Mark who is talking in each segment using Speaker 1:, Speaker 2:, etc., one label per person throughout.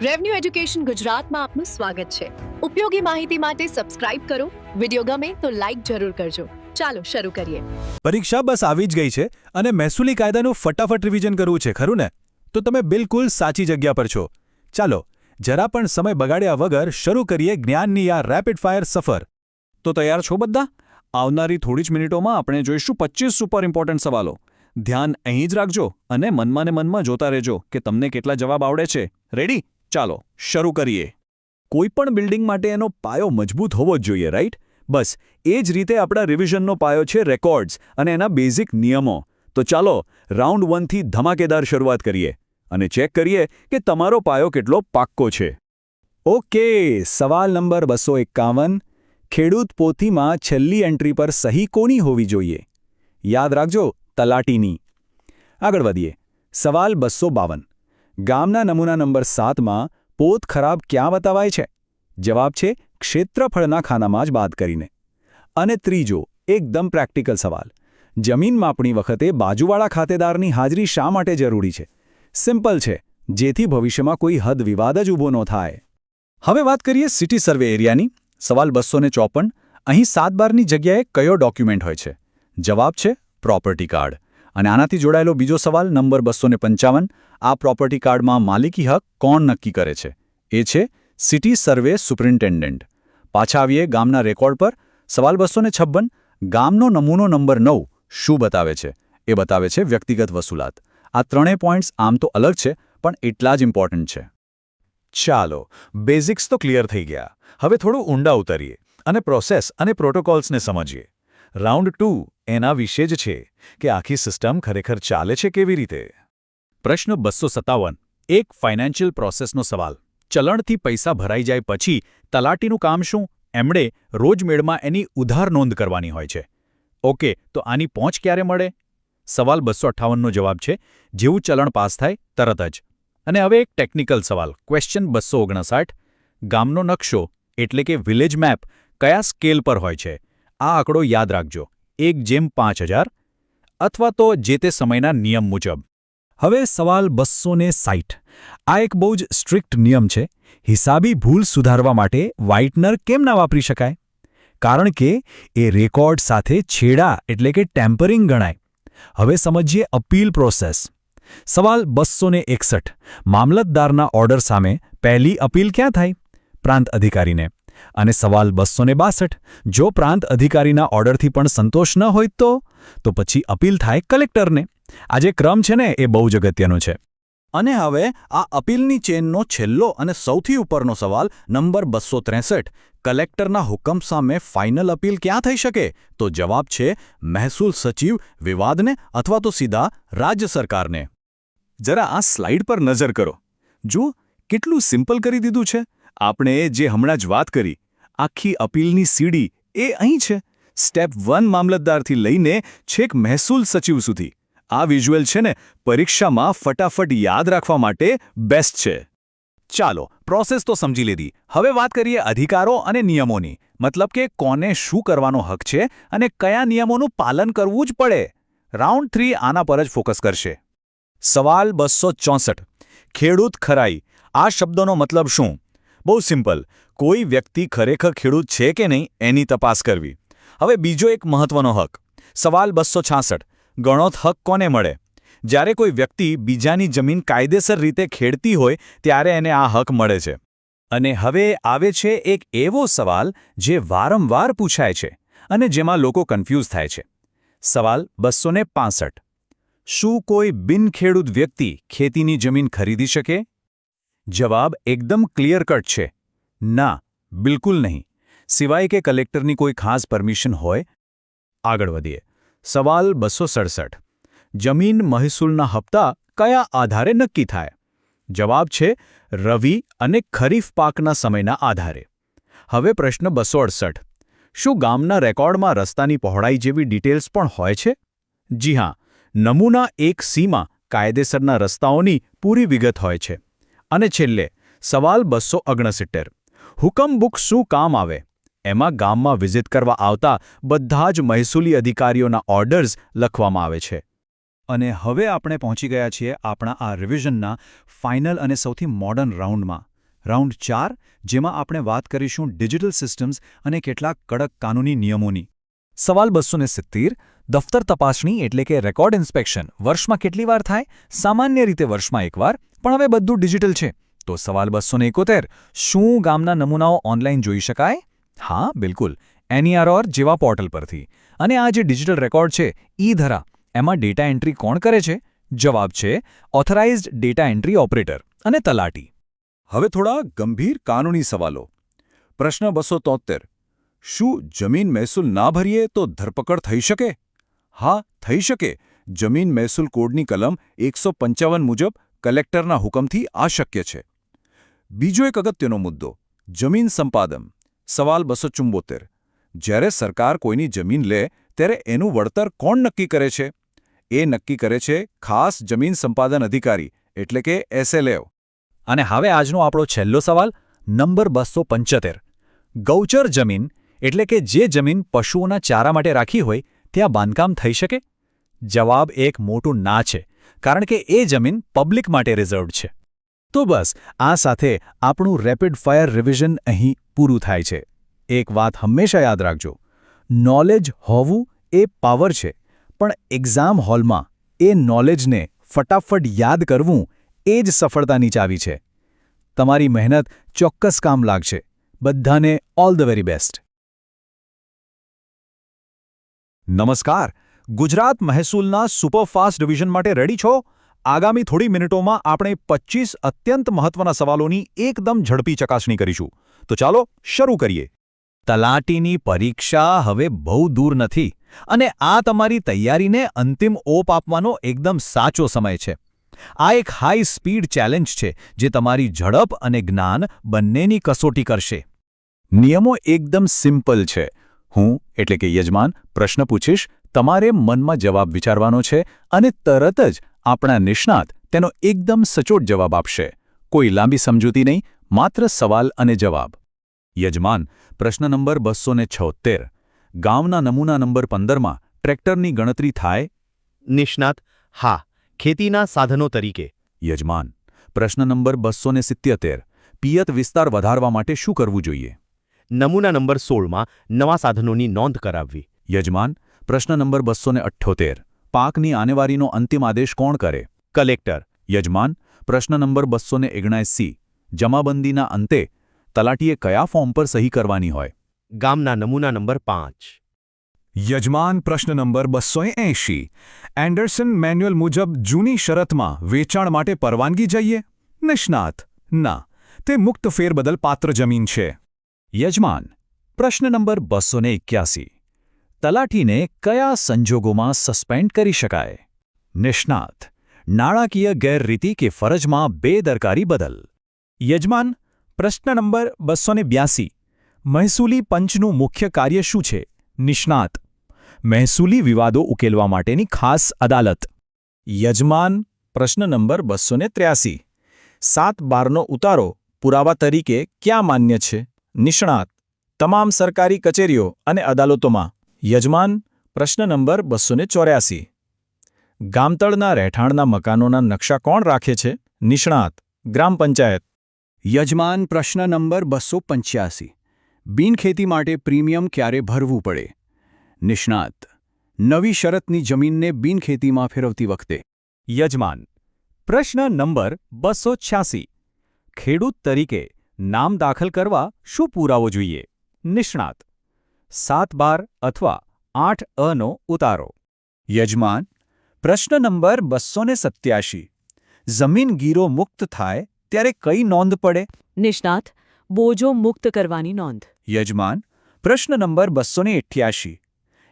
Speaker 1: Revenue education ગુજરાતમાં આપનું સ્વાગત છે। ઉપયોગી માહિતી માટે સબસ્ક્રાઇબ કરો। વિડિયો ગમે તો લાઇક જરૂર કરજો। ચાલો શરૂ કરીએ।
Speaker 2: પરીક્ષા બસ આવી જ ગઈ છે અને મહેસૂલી કાયદાનું ફટાફટ રિવિઝન કરવું છે, ખરું ને? તો તમે બિલકુલ સાચી જગ્યા પર છો। ચાલો જરા પણ સમય બગાડ્યા વગર શરૂ કરીએ જ્ઞાનની આ રેપિડ ફાયર સફર।
Speaker 3: તો તૈયાર છો બધા? આવનારી થોડી જ મિનિટોમાં આપણે જોઈશું 25 સુપર ઇમ્પોર્ટન્ટ સવાલો। ધ્યાન અહીં જ રાખજો અને મનમાં ને મનમાં જોતા રહેજો કે તમને કેટલા જવાબ આવડે છે। રેડી? ચાલો શરૂ કરીએ। કોઈ પણ બિલ્ડિંગ માટે એનો પાયો મજબૂત હોવો જ જોઈએ, રાઈટ? બસ એ જ રીતે આપણા રિવિઝનનો પાયો છે રેકોર્ડ્સ અને એના બેઝિક નિયમો। તો ચાલો રાઉન્ડ 1 થી ધમાકેદાર શરૂઆત કરીએ અને ચેક કરીએ કે તમારો પાયો કેટલો પાક્કો છે।
Speaker 2: ઓકે, સવાલ નંબર 251। ખેડૂત પોથીમાં છેલ્લી એન્ટ્રી પર સહી કોની હોવી જોઈએ? યાદ રાખજો, તલાટીની। આગળ વધીએ। સવાલ 252। ગામના નમૂના નંબર 7માં પોથ ખરાબ ક્યાં બતાવાય છે? જવાબ છે ક્ષેત્રફળના ખાનામાં જ બાદ કરીને। અને ત્રીજો એકદમ પ્રેક્ટિકલ સવાલ। જમીન માપણી વખતે બાજુવાળા ખાતેદારની હાજરી શા માટે જરૂરી છે? સિમ્પલ છે, જેથી ભવિષ્યમાં કોઈ હદ વિવાદ જ ઊભો ન થાય।
Speaker 3: હવે વાત કરીએ સિટી સર્વે એરિયાની। સવાલ 254। અહીં 7/12ની જગ્યાએ કયો ડોક્યુમેન્ટ હોય છે? જવાબ છે પ્રોપર્ટી કાર્ડ। અને આનાથી જોડાયેલો બીજો સવાલ નંબર 255। આ પ્રોપર્ટી કાર્ડમાં માલિકી હક કોણ નક્કી કરે છે? એ છે સિટી સર્વે સુપરિન્ટેન્ડન્ટ। પાછા આવીએ ગામના રેકોર્ડ પર। સવાલ 256। ગામનો નમૂનો નંબર 9 શું બતાવે છે? એ બતાવે છે વ્યક્તિગત વસૂલાત। આ ત્રણેય પોઈન્ટ્સ આમ તો અલગ છે, પણ એટલા જ ઇમ્પોર્ટન્ટ છે।
Speaker 2: ચાલો, બેઝિક્સ તો ક્લિયર થઈ ગયા। હવે થોડું ઊંડા ઉતરીએ અને પ્રોસેસ અને પ્રોટોકોલ્સને સમજીએ। રાઉન્ડ 2 એના વિશે જ છે કે આખી સિસ્ટમ ખરેખર ચાલે છે કેવી રીતે। પ્રશ્ન 257। એક ફાઇનાન્શિયલ પ્રોસેસનો સવાલ। ચલણથી પૈસા ભરાઈ જાય પછી તલાટીનું કામ શું? એમણે રોજમેળમાં એની ઉધાર નોંધ કરવાની હોય છે। ઓકે, તો આની પહોંચ ક્યારે મળે? સવાલ 258નો જવાબ છે જેવું ચલણ પાસ થાય તરત જ। અને હવે એક ટેકનિકલ સવાલ, ક્વેશ્ચન 259। ગામનો નકશો એટલે કે વિલેજ મેપ કયા સ્કેલ પર હોય છે? આ આંકડો યાદ રાખજો, 1:5000 અથવા તો જે તે સમયના નિયમ મુજબ। હવે સવાલ 260। આ એક બહુ જ સ્ટ્રિક્ટ નિયમ છે। હિસાબી ભૂલ સુધારવા માટે વ્હાઇટનર કેમ ના વાપરી શકાય? કારણ કે એ રેકોર્ડ સાથે છેડા એટલે કે ટેમ્પરિંગ ગણાય। હવે સમજીએ અપીલ પ્રોસેસ। સવાલ 261। મામલતદારના ઓર્ડર સામે પહેલી અપીલ ક્યાં થાય? પ્રાંત અધિકારીને। અને સવાલ 262। જો પ્રાંત અધિકારીના ઓર્ડરથી પણ સંતોષ ન હોય તો પછી અપીલ થાય કલેક્ટરને। આ જે ક્રમ છે ને એ બહુ જ અગત્યનો છે। અને હવે આ અપીલની ચેનનો છેલ્લો અને સૌથી ઉપરનો સવાલ નંબર 263। કલેક્ટરના હુકમ સામે ફાઇનલ અપીલ ક્યાં થઈ શકે? તો જવાબ છે મહેસૂલ સચિવ વિવાદને અથવા તો સીધા રાજ્ય સરકારને। જરા આ સ્લાઇડ પર નજર કરો। જુઓ કેટલું સિમ્પલ કરી દીધું છે। આપણે જે હમણાં જ વાત કરી, આખી અપીલની સીડી એ અહીં છે। સ્ટેપ 1 મામલતદારથી લઈને છેક મહેસૂલ સચિવ સુધી। આ વિઝ્યુઅલ છે ને પરીક્ષામાં ફટાફટ યાદ રાખવા માટે બેસ્ટ છે। ચાલો, પ્રોસેસ તો સમજી લીધી। હવે વાત કરીએ અધિકારો અને નિયમોની, મતલબ કે કોને શું કરવાનો હક છે અને કયા નિયમોનું પાલન કરવું જ પડે। રાઉન્ડ 3 આના પર જ ફોકસ કરશે। સવાલ 264। ખેડૂત ખરાઈ, આ શબ્દનો મતલબ શું? બહુ સિમ્પલ, કોઈ વ્યક્તિ ખરેખર ખેડૂત છે કે નહીં એની તપાસ કરવી। હવે બીજો એક મહત્વનો હક। સવાલ 266। ગણોત હક કોને મળે? જ્યારે કોઈ વ્યક્તિ બીજાની જમીન કાયદેસર રીતે ખેડતી હોય ત્યારે એને આ હક મળે છે। અને હવે આવે છે એક એવો સવાલ જે વારંવાર પૂછાય છે અને જેમાં લોકો કન્ફ્યુઝ થાય છે। સવાલ 265। શું કોઈ બિનખેડૂત વ્યક્તિ ખેતીની જમીન ખરીદી શકે? જવાબ એકદમ ક્લિયર કટ છે, ના, બિલકુલ નહીં, સિવાય કે કલેક્ટરની કોઈ ખાસ પરમિશન હોય। આગળ વધીએ। સવાલ 267। જમીન મહેસૂલના હપ્તા કયા આધારે નક્કી થાય? જવાબ છે રવિ અને ખરીફ પાકના સમયના આધારે। હવે પ્રશ્ન 268। શું ગામના રેકોર્ડમાં રસ્તાની પહોળાઈ જેવી ડિટેલ્સ પણ હોય છે? જી હા, નમૂના 1C માં કાયદેસરના રસ્તાઓની પૂરી વિગત હોય છે। અને છેલ્લે સવાલ 269। હુકમ બુક શું કામ આવે? એમાં ગામમાં વિઝિટ કરવા આવતા બધા જ મહેસૂલી અધિકારીઓના ઓર્ડર્સ લખવામાં આવે છે। અને હવે આપણે પહોંચી ગયા છીએ આપણા આ રિવિઝનના ફાઇનલ અને સૌથી મોડર્ન રાઉન્ડમાં।
Speaker 3: રાઉન્ડ 4 જેમાં આપણે વાત કરીશું ડિજિટલ સિસ્ટમ્સ અને કેટલાક કડક કાનૂની નિયમોની. સવાલ 270 દફતર તપાસણી એટલે કે રેકોર્ડ ઇન્સ્પેક્શન વર્ષમાં કેટલી વાર થાય? સામાન્ય રીતે વર્ષમાં એકવાર, પણ હવે બધું ડિજિટલ છે. તો સવાલ 271 શું ગામના નમૂનાઓ ઓનલાઈન જોઈ શકાય? હા, બિલકુલ, NEROR જેવા પોર્ટલ પરથી. અને આ જે ડિજિટલ રેકોર્ડ છે ઈ-ધરા, એમાં ડેટા એન્ટ્રી કોણ કરે છે? જવાબ છે ઓથોરાઇઝ્ડ ડેટા એન્ટ્રી ઓપરેટર અને તલાટી. હવે થોડા ગંભીર કાનૂની સવાલો. પ્રશ્ન 273 શું જમીન મહેસૂલ ના ભરીએ તો ધરપકડ થઈ શકે? હા, થઈ શકે. જમીન મહેસૂલ કોડની કલમ 155 મુજબ કલેક્ટરના હુકમથી આ શક્ય છે. બીજો એક અગત્યનો મુદ્દો જમીન સંપાદન. સવાલ 274 જ્યારે સરકાર કોઈની જમીન લે ત્યારે એનું વળતર કોણ નક્કી કરે છે? એ નક્કી કરે છે ખાસ જમીન સંપાદન અધિકારી એટલે કે SLA. અને હવે આજનો આપણો છેલ્લો સવાલ નંબર 275 ગૌચર જમીન એટલે કે જે જમીન પશુઓના ચારા માટે રાખી હોય ત્યાં બાંધકામ થઈ શકે? જવાબ એક મોટું ના છે, કારણ કે એ જમીન પબ્લિક માટે રિઝર્વડ છે. તો બસ આ સાથે આપણું રેપિડ ફાયર રિવિઝન અહીં પૂરું થાય છે. એક વાત હંમેશા યાદ રાખજો, નોલેજ હોવું એ પાવર છે, પણ એક્ઝામ હોલમાં એ નોલેજને ફટાફટ યાદ કરવું એ જ સફળતાની ચાવી છે. તમારી મહેનત ચોક્કસ કામ લાગશે. બધાને ઓલ ધ વેરી બેસ્ટ. નમસ્કાર. ગુજરાત મહેસૂલના સુપરફાસ્ટ ડિવિઝન માટે રેડી છો? આગામી થોડી મિનિટોમાં આપણે 25 અત્યંત મહત્વના સવાલોની એકદમ ઝડપી ચકાસણી કરીશું. તો ચાલો શરૂ કરીએ. તલાટીની પરીક્ષા હવે બહુ દૂર નથી અને આ તમારી તૈયારીને અંતિમ ઓપ આપવાનો એકદમ સાચો સમય છે. આ એક હાઈ સ્પીડ ચેલેન્જ છે જે તમારી ઝડપ અને જ્ઞાન બંનેની કસોટી કરશે. નિયમો એકદમ સિમ્પલ છે. હું એટલે કે યજમાન પ્રશ્ન પૂછીશ, તમારે મનમાં જવાબ વિચારવાનો છે અને તરત જ આપણા નિષ્ણાત તેનો એકદમ સચોટ જવાબ આપશે. કોઈ લાંબી સમજૂતી નહીં, માત્ર સવાલ અને જવાબ. યજમાન પ્રશ્ન નંબર 276 ગામના નમૂના નંબર 15માં ટ્રેક્ટરની ગણતરી થાય?
Speaker 4: નિષ્ણાત હા, ખેતીના સાધનો તરીકે.
Speaker 3: યજમાન પ્રશ્ન નંબર 277 પિયત વિસ્તાર વધારવા માટે શું કરવું જોઈએ?
Speaker 4: નમૂના નંબર 16માં નવા સાધનોની નોંધ કરાવવી.
Speaker 3: યજમાન પ્રશ્ન નંબર 278 પાકની આનેવારીનો અંતિમ આદેશ કોણ કરે?
Speaker 4: કલેક્ટર.
Speaker 3: યજમાન પ્રશ્ન નંબર 279 જમાબંધીના અંતે તલાટીએ કયા ફોર્મ પર સહી કરવાની હોય?
Speaker 4: ગામના નમૂના નંબર 5.
Speaker 3: યજમાન પ્રશ્ન નંબર 280 એન્ડરસન મેન્યુઅલ મુજબ જૂની શરતમાં વેચાણ માટે પરવાનગી જોઈએ? નિષ્ણાત ના, તે મુક્ત ફેરબદલ પાત્ર જમીન છે. યજમાન પ્રશ્ન નંબર 281 તલાટીને કયા સંજોગોમાં સસ્પેન્ડ કરી શકાય? નિષ્ણાત નાણાકીય ગેરરીતિ કે ફરજમાં બેદરકારી બદલ. યજમાન પ્રશ્ન નંબર 282 મહેસૂલી પંચનું મુખ્ય કાર્ય શું છે? નિષ્ણાત મહેસૂલી વિવાદો ઉકેલવા માટેની ખાસ અદાલત. યજમાન પ્રશ્ન નંબર 283 7/12નો ઉતારો પુરાવા તરીકે ક્યાં માન્ય છે? નિષ્ણાત તમામ સરકારી કચેરીઓ અને અદાલતોમાં. યજમાન પ્રશ્ન નંબર 284 ગામતળના રહેઠાણના મકાનોના નકશા કોણ રાખે છે? નિષ્ણાત ગ્રામ પંચાયત. યજમાન પ્રશ્ન નંબર 285 બિનખેતી માટે પ્રીમિયમ ક્યારે ભરવું પડે? નિષ્ણાત નવી શરતની જમીનને બિનખેતીમાં ફેરવતી વખતે. યજમાન પ્રશ્ન નંબર 286 ખેડૂત તરીકે નામ દાખલ કરવા શું પુરાવો જોઈએ? નિષ્ણાત 7/12 અથવા 8A નો ઉતારો. યજમાન પ્રશ્ન નંબર 287 જમીન ગીરો મુક્ત થાય ત્યારે કઈ નોંધ પડે?
Speaker 5: નિષ્ણાત બોજો મુક્ત કરવાની નોંધ.
Speaker 3: યજમાન પ્રશ્ન નંબર 288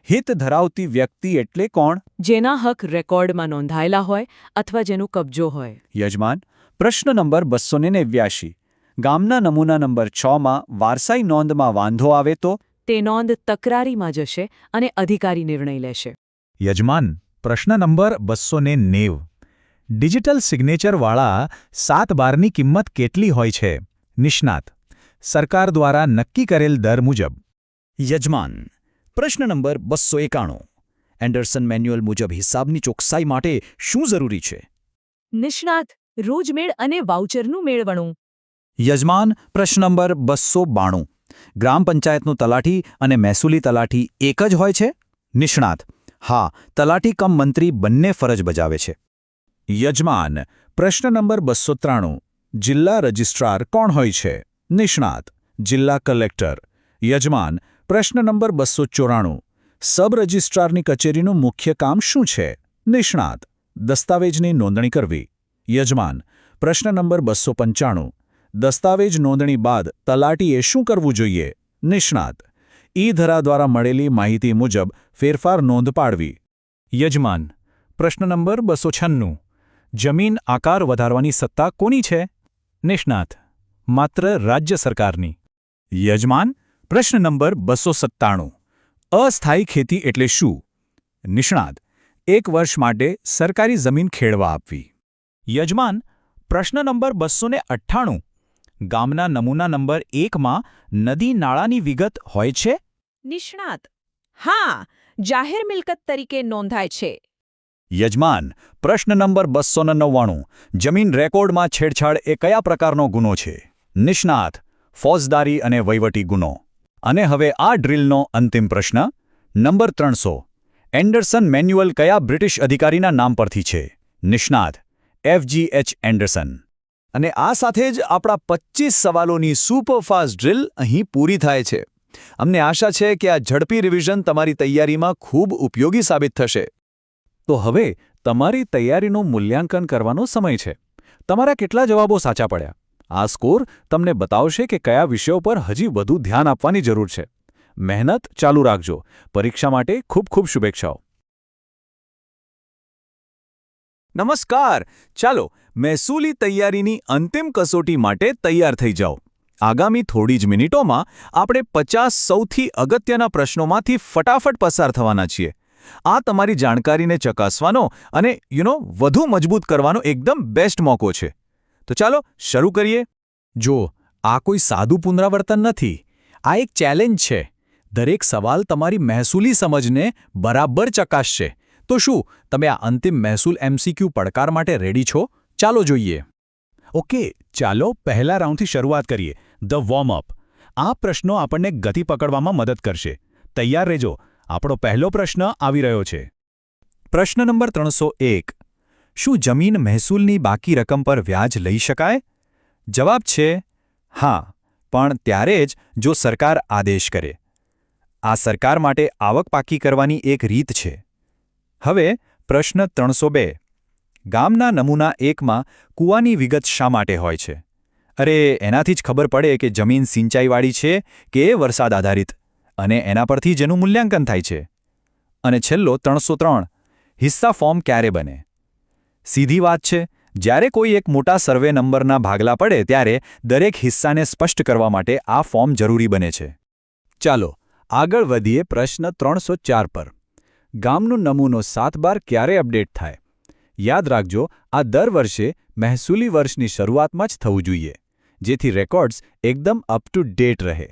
Speaker 3: હિત ધરાવતી વ્યક્તિ એટલે કોણ?
Speaker 5: જેના હક રેકોર્ડમાં નોંધાયેલા હોય અથવા જેનો કબજો હોય.
Speaker 3: યજમાન પ્રશ્ન નંબર 289 ગામના નમૂના નંબર 6માં વારસાઈ નોંધમાં વાંધો આવે તો?
Speaker 5: તે નોંધ તકરારીમાં જશે અને અધિકારી નિર્ણય લેશે.
Speaker 3: યજમાન પ્રશ્ન નંબર 290 ડિજિટલ સિગ્નેચરવાળા 7/12ની કિંમત કેટલી હોય છે? નિષ્ણાત સરકાર દ્વારા નક્કી કરેલ દર મુજબ. યજમાન પ્રશ્ન નંબર 291 એન્ડરસન મેન્યુઅલ મુજબ હિસાબની ચોકસાઈ માટે શું જરૂરી છે?
Speaker 5: નિષ્ણાત રોજમેળ અને વાઉચરનું મેળવણું.
Speaker 3: યજમાન પ્રશ્ન નંબર 292 ગ્રામ પંચાયતનું તલાટી અને મહેસૂલી તલાટી એક જ હોય છે? નિષ્ણાત: હા, તલાટી કમ મંત્રી બંને ફરજ બજાવે છે.
Speaker 2: યજમાન પ્રશ્ન નંબર 293 જિલ્લા રજિસ્ટ્રાર કોણ હોય છે? નિષ્ણાત: જિલ્લા કલેક્ટર. યજમાન પ્રશ્ન નંબર 294 સબ રજિસ્ટ્રારની કચેરીનું મુખ્ય કામ શું છે? નિષ્ણાત: દસ્તાવેજની નોંધણી કરવી. યજમાન પ્રશ્ન નંબર 295 દસ્તાવેજ નોંધણી બાદ તલાટીએ શું કરવું જોઈએ? નિષ્ણાત: ઈ-ધરા દ્વારા મળેલી માહિતી મુજબ ફેરફાર નોંધ પાડવી.
Speaker 6: યજમાન પ્રશ્ન નંબર 296 જમીન આકાર વધારવાની સત્તા કોની છે? નિષ્ણાત: માત્ર રાજ્ય સરકારની.
Speaker 3: યજમાન પ્રશ્ન નંબર 297 અસ્થાયી ખેતી એટલે શું? નિષ્ણાત: 1 વર્ષ માટે સરકારી જમીન ખેડવા આપવી.
Speaker 6: યજમાન પ્રશ્ન નંબર 298 ગામના નમૂના નંબર 1માં નદી નાળાની વિગત હોય છે?
Speaker 5: નિષ્ણાત: હા, જાહેર મિલકત તરીકે નોંધાય છે.
Speaker 3: યજમાન પ્રશ્ન નંબર 299 જમીન રેકોર્ડમાં છેડછાડ એ કયા પ્રકારનો ગુનો છે? નિષ્ણાત: ફોજદારી અને વહીવટી ગુનો. અને હવે આ ડ્રીલનો અંતિમ પ્રશ્ન નંબર 300 એન્ડરસન મેન્યુઅલ કયા બ્રિટિશ અધિકારીના નામ પરથી છે? નિષ્ણાત: FGH એન્ડરસન. અને આ સાથે જ આપણા 25 સવાલોની સુપરફાસ્ટ ડ્રીલ અહીં પૂરી થાય છે. અમને આશા છે કે આ ઝડપી રિવિઝન તમારી તૈયારીમાં ખૂબ ઉપયોગી સાબિત થશે.
Speaker 6: તો હવે તમારી તૈયારીનું મૂલ્યાંકન કરવાનો સમય છે. તમારા કેટલા જવાબો સાચા પડ્યા? આ સ્કોર તમને બતાવશે કે કયા વિષયો પર હજી વધુ ધ્યાન આપવાની જરૂર છે. મહેનત ચાલુ રાખજો. પરીક્ષા માટે ખૂબ ખૂબ શુભેચ્છાઓ.
Speaker 3: નમસ્કાર. ચાલો મહેસૂલી તૈયારીની અંતિમ કસોટી માટે તૈયાર થઈ જાઓ. આગામી થોડી જ મિનિટોમાં આપણે 50 સૌથી અગત્યના પ્રશ્નોમાંથી ફટાફટ પસાર થવાના છીએ. આ તમારી જાણકારીને ચકાસવાનો અને વધુ મજબૂત કરવાનો એકદમ બેસ્ટ મોકો છે. તો ચાલો શરૂ કરીએ. જો આ કોઈ સાદું પુનરાવર્તન નથી, આ એક ચેલેન્જ છે. દરેક સવાલ તમારી મહેસૂલી સમજને બરાબર ચકાસશે. તો શું તમે આ અંતિમ મહેસૂલ MCQ પડકાર માટે રેડી છો? ચાલો જોઈએ.
Speaker 6: ઓકે, ચાલો પહેલા રાઉન્ડથી શરૂઆત કરીએ. The warm up. આ પ્રશ્નો આપણને ગતિ પકડવામાં મદદ કરશે. તૈયાર રહેજો. આપણો પહેલો પ્રશ્ન આવી રહ્યો છે.
Speaker 3: પ્રશ્ન નંબર 301 શું જમીન મહેસૂલની બાકી રકમ પર વ્યાજ લઈ શકાય? જવાબ છે હા, પણ ત્યારે જ જો સરકાર આદેશ કરે. આ સરકાર માટે આવક પાકી કરવાની એક રીત છે. હવે પ્રશ્ન 302 ગામના નમૂના 1માં કૂવાની વિગત શા માટે હોય છે? અરે, એનાથી જ ખબર પડે કે જમીન સિંચાઈવાળી છે કે વરસાદ આધારિત, અને એના પરથી જેનું મૂલ્યાંકન થાય છે. અને છેલ્લો 303 હિસ્સા ફોર્મ ક્યારે બને? સીધી વાત છે, જ્યારે કોઈ એક મોટા સર્વે નંબરના ભાગલા પડે ત્યારે દરેક હિસ્સાને સ્પષ્ટ કરવા માટે આ ફોર્મ જરૂરી બને છે. ચાલો આગળ વધીએ પ્રશ્ન 304 પર. ગામનો નમૂનો 7/12 ક્યારે અપડેટ થાય? યાદ રાખજો, આ દર વર્ષે મહેસૂલી વર્ષની શરૂઆતમાં જ થવું જોઈએ, જેથી રેકોર્ડ્સ એકદમ અપ ટુ ડેટ રહે.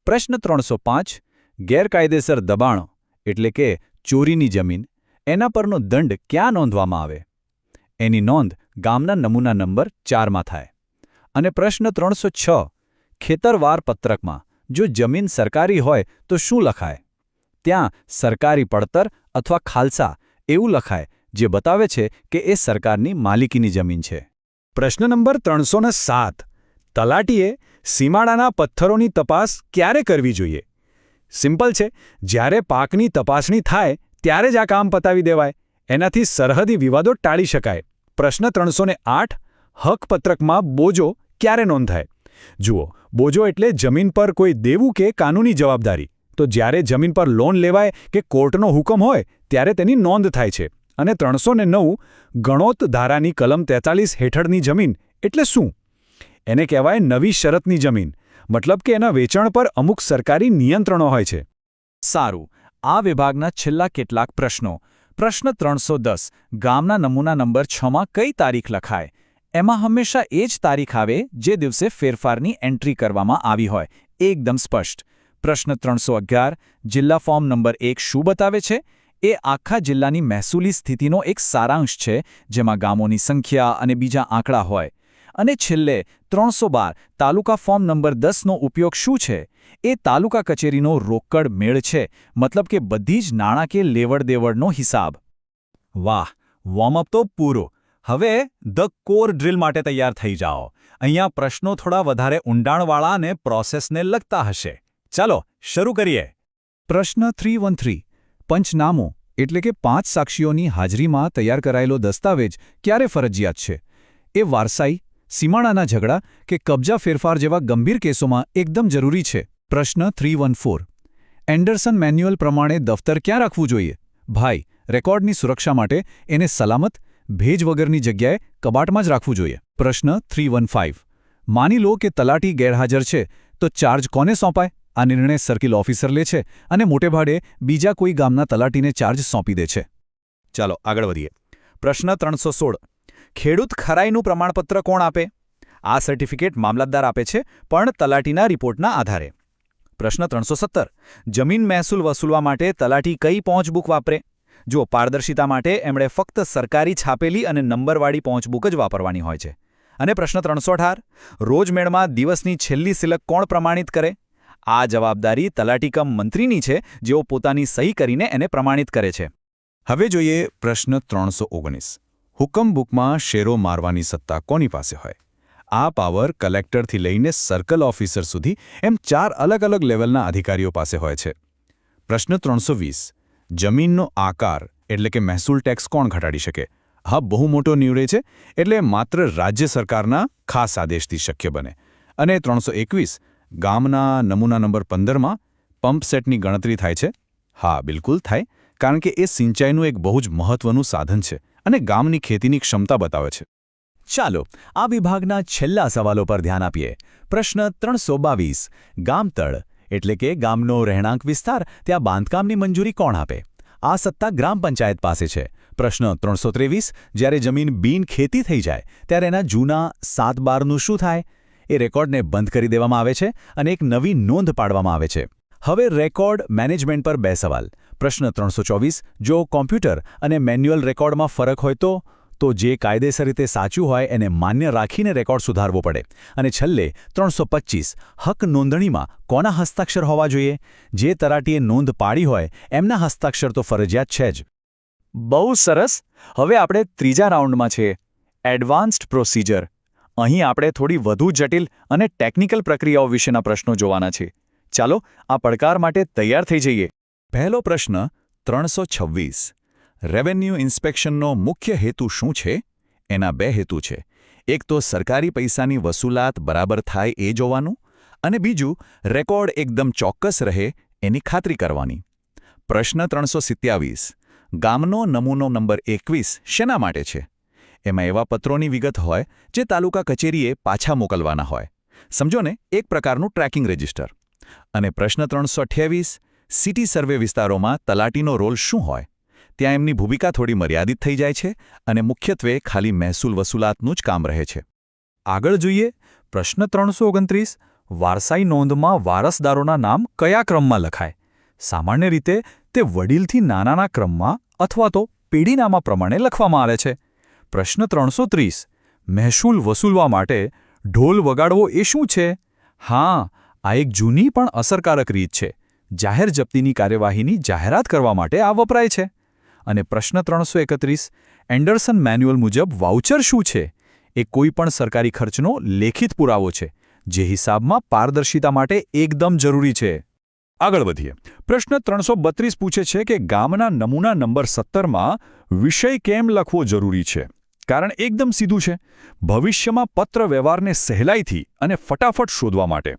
Speaker 3: પ્રશ્ન 305 ગેરકાયદેસર દબાણો એટલે કે ચોરીની જમીન, એના પરનો દંડ ક્યાં નોંધવામાં આવે? એની નોંધ ગામના નમૂના નંબર 4માં થાય. અને પ્રશ્ન 306 ખેતરવાર પત્રકમાં જો જમીન સરકારી હોય તો શું લખાય? ત્યાં સરકારી પડતર અથવા ખાલસા એવું લખાય જે બતાવે છે કે એ સરકારની માલિકીની જમીન છે.
Speaker 6: પ્રશ્ન નંબર 307 તલાટીએ સીમાડાના પથ્થરોની તપાસ ક્યારે કરવી જોઈએ? સિમ્પલ છે, જ્યારે પાકની તપાસણી થાય ત્યારે જ આ કામ પતાવી દેવાય. એનાથી સરહદી વિવાદો ટાળી શકાય. પ્રશ્ન 308 હકપત્રકમાં બોજો ક્યારે નોંધાય? જુઓ, બોજો એટલે જમીન પર કોઈ દેવું કે કાનૂની જવાબદારી. તો જ્યારે જમીન પર લોન લેવાય કે કોર્ટનો હુકમ હોય ત્યારે તેની નોંધ થાય છે. અને 309 ગણોત ધારાની કલમ 43 હેઠળની જમીન એટલે શું? એને કહેવાય નવી શરતની જમીન, મતલબ કે એના વેચાણ પર અમુક સરકારી નિયંત્રણો હોય છે.
Speaker 3: સારું, આ વિભાગના છેલ્લા કેટલાક પ્રશ્નો. પ્રશ્ન 310 ગામના નમૂના નંબર 6માં કઈ તારીખ લખાય? એમાં હંમેશા એ જ તારીખ આવે જે દિવસે ફેરફારની એન્ટ્રી કરવામાં આવી હોય, એકદમ સ્પષ્ટ. પ્રશ્ન 311 જિલ્લા ફોર્મ નંબર 1 શું બતાવે છે? એ આખા જિલ્લાની મહેસૂલી સ્થિતિનો એક સારાંશ છે, જેમાં ગામોની સંખ્યા અને બીજા આંકડા હોય. અને છેલ્લે 312 તાલુકા ફોર્મ નંબર 10નો ઉપયોગ શું છે? એ તાલુકા કચેરીનો રોકડ મેળ છે, મતલબ કે બધી જ નાણાકીય લેવડ-દેવડનો હિસાબ. વાહ, વોર્મઅપ તો પૂરો. હવે ધ કોર ડ્રિલ માટે તૈયાર થઈ જાઓ. અહીંયા પ્રશ્નો થોડા વધારે ઊંડાણવાળા અને પ્રોસેસને લગતા હશે. ચાલો શરૂ કરીએ. પ્રશ્ન 313 પંચનામું એટલે કે 5 સાક્ષીઓની હાજરીમાં તૈયાર કરાયેલો દસ્તાવેજ ક્યારે ફરજિયાત છે? એ વારસાઈ, સીમાડાના ઝઘડા કે કબજા ફેરફાર જેવા ગંભીર કેસોમાં એકદમ જરૂરી છે. પ્રશ્ન 314 એન્ડરસન મેન્યુઅલ પ્રમાણે દફતર ક્યાં રાખવું જોઈએ? ભાઈ, રેકોર્ડની સુરક્ષા માટે એને સલામત, ભેજ વગરની જગ્યાએ કબાટમાં જ રાખવું જોઈએ. પ્રશ્ન 315 માની લો કે તલાટી ગેરહાજર છે, તો ચાર્જ કોને સોંપાય? આ નિર્ણય સર્કિલ ઓફિસર લે છે અને મોટેભાગે બીજા કોઈ ગામના તલાટીને ચાર્જ સોંપી દે છે. ચાલો આગળ વધીએ. પ્રશ્ન 316 ખેડૂત ખરાઈનું પ્રમાણપત્ર કોણ આપે? આ સર્ટિફિકેટ મામલતદાર આપે છે, પણ તલાટીના રિપોર્ટના આધારે. પ્રશ્ન 317 જમીન મહેસૂલ વસૂલવા માટે તલાટી કઈ પહોંચબુક વાપરે? જો પારદર્શિતા માટે એમણે ફક્ત સરકારી છાપેલી અને નંબરવાળી પહોંચબુક જ વાપરવાની હોય છે. અને પ્રશ્ન 318 રોજમેળમાં દિવસની છેલ્લી સિલક કોણ પ્રમાણિત કરે? આ જવાબદારી તલાટી કમ મંત્રીની છે, જેઓ પોતાની સહી કરીને એને પ્રમાણિત કરે છે. હવે જોઈએ પ્રશ્ન 319 હુકમ બુકમાં શેરો મારવાની સત્તા કોની પાસે હોય? આ પાવર કલેક્ટરથી લઈને સર્કલ ઓફિસર સુધી એમ 4 અલગ અલગ લેવલના અધિકારીઓ પાસે હોય છે. પ્રશ્ન 320 જમીનનો આકાર એટલે કે મહેસૂલ ટેક્સ કોણ ઘટાડી શકે? હા, બહુ મોટો નિર્ણય છે, એટલે માત્ર રાજ્ય સરકારના ખાસ આદેશથી શક્ય બને. અને 321 ગામના નમૂના નંબર 15માં પંપ સેટની ગણતરી થાય છે? હા, બિલકુલ થાય, કારણ કે એ સિંચાઈનું એક બહુ જ મહત્વનું સાધન છે અને ગામની ખેતીની ક્ષમતા બતાવે છે. ચાલો આ વિભાગના છેલ્લા સવાલો પર ધ્યાન આપીએ. પ્રશ્ન 322 ગામતળ એટલે કે ગામનો રહેણાંક વિસ્તાર, ત્યાં બાંધકામની મંજૂરી કોણ આપે? આ સત્તા ગ્રામ પંચાયત પાસે છે. પ્રશ્ન 323 જ્યારે જમીન બિન ખેતી થઈ જાય ત્યારે એના જૂના 7/12નું શું થાય? એ રેકોર્ડને બંધ કરી દેવામાં આવે છે અને એક નવી નોંધ પાડવામાં આવે છે. હવે રેકોર્ડ મેનેજમેન્ટ પર 2 સવાલ. પ્રશ્ન 324 જો કોમ્પ્યુટર અને મેન્યુઅલ રેકોર્ડમાં ફરક હોય તો જે કાયદેસર રીતે સાચું હોય એને માન્ય રાખીને રેકોર્ડ સુધારવો પડે. અને છેલ્લે 325 હક નોંધણીમાં કોના હસ્તાક્ષર હોવા જોઈએ? જે તલાટીએ નોંધ પાડી હોય એમના હસ્તાક્ષર તો ફરજિયાત છે જ. બહુ સરસ. હવે આપણે ત્રીજા રાઉન્ડમાં છીએ, એડવાન્સ્ડ પ્રોસિજર. અહીં આપણે થોડી વધુ જટિલ અને ટેકનિકલ પ્રક્રિયાઓ વિશેના પ્રશ્નો જોવાના છે. ચાલો આ પડકાર માટે તૈયાર થઈ જઈએ. પહેલો પ્રશ્ન 326 રેવન્યુ ઇન્સ્પેક્શનનો મુખ્ય હેતુ શું છે? એના 2 હેતુ છે. એક તો સરકારી પૈસાની વસૂલાત બરાબર થાય એ જોવાનું, અને બીજું રેકોર્ડ એકદમ ચોક્કસ રહે એની ખાતરી કરવાની. પ્રશ્ન 327 ગામનો નમૂનો નંબર 21 શેના માટે છે? એમાં એવા પત્રોની વિગત હોય જે તાલુકા કચેરીએ પાછા મોકલવાના હોય. સમજો ને, એક પ્રકારનું ટ્રેકિંગ રજિસ્ટર. અને પ્રશ્ન 328 સિટી સર્વે વિસ્તારોમાં તલાટીનો રોલ શું હોય? ત્યાં એમની ભૂમિકા થોડી મર્યાદિત થઈ જાય છે અને મુખ્યત્વે ખાલી મહેસૂલ વસૂલાતનું જ કામ રહે છે. આગળ જોઈએ પ્રશ્ન 329 વારસાઈ નોંધમાં વારસદારોના નામ કયા ક્રમમાં લખાય? સામાન્ય રીતે તે વડીલથી નાનાના ક્રમમાં અથવા તો પેઢીનામા પ્રમાણે લખવામાં આવે છે. પ્રશ્ન 330 મહેસૂલ વસૂલવા માટે ઢોલ વગાડવો એ શું છે? હા, આ એક જૂની પણ અસરકારક રીત છે. જાહેર જપ્તીની કાર્યવાહીની જાહેરાત કરવા માટે આ વપરાય છે. અને પ્રશ્ન 331 એન્ડરસન મેન્યુઅલ મુજબ વાઉચર શું છે? એ કોઈ પણ સરકારી ખર્ચનો લેખિત પુરાવો છે, જે હિસાબમાં પારદર્શિતા માટે એકદમ જરૂરી છે. આગળ વધીએ. પ્રશ્ન 332 પૂછે છે કે ગામના નમૂના નંબર 17માં વિષય કેમ લખવો જરૂરી છે? કારણ એકદમ સીધું છે, ભવિષ્યમાં પત્ર વ્યવહારને સહેલાઈથી અને ફટાફટ શોધવા માટે.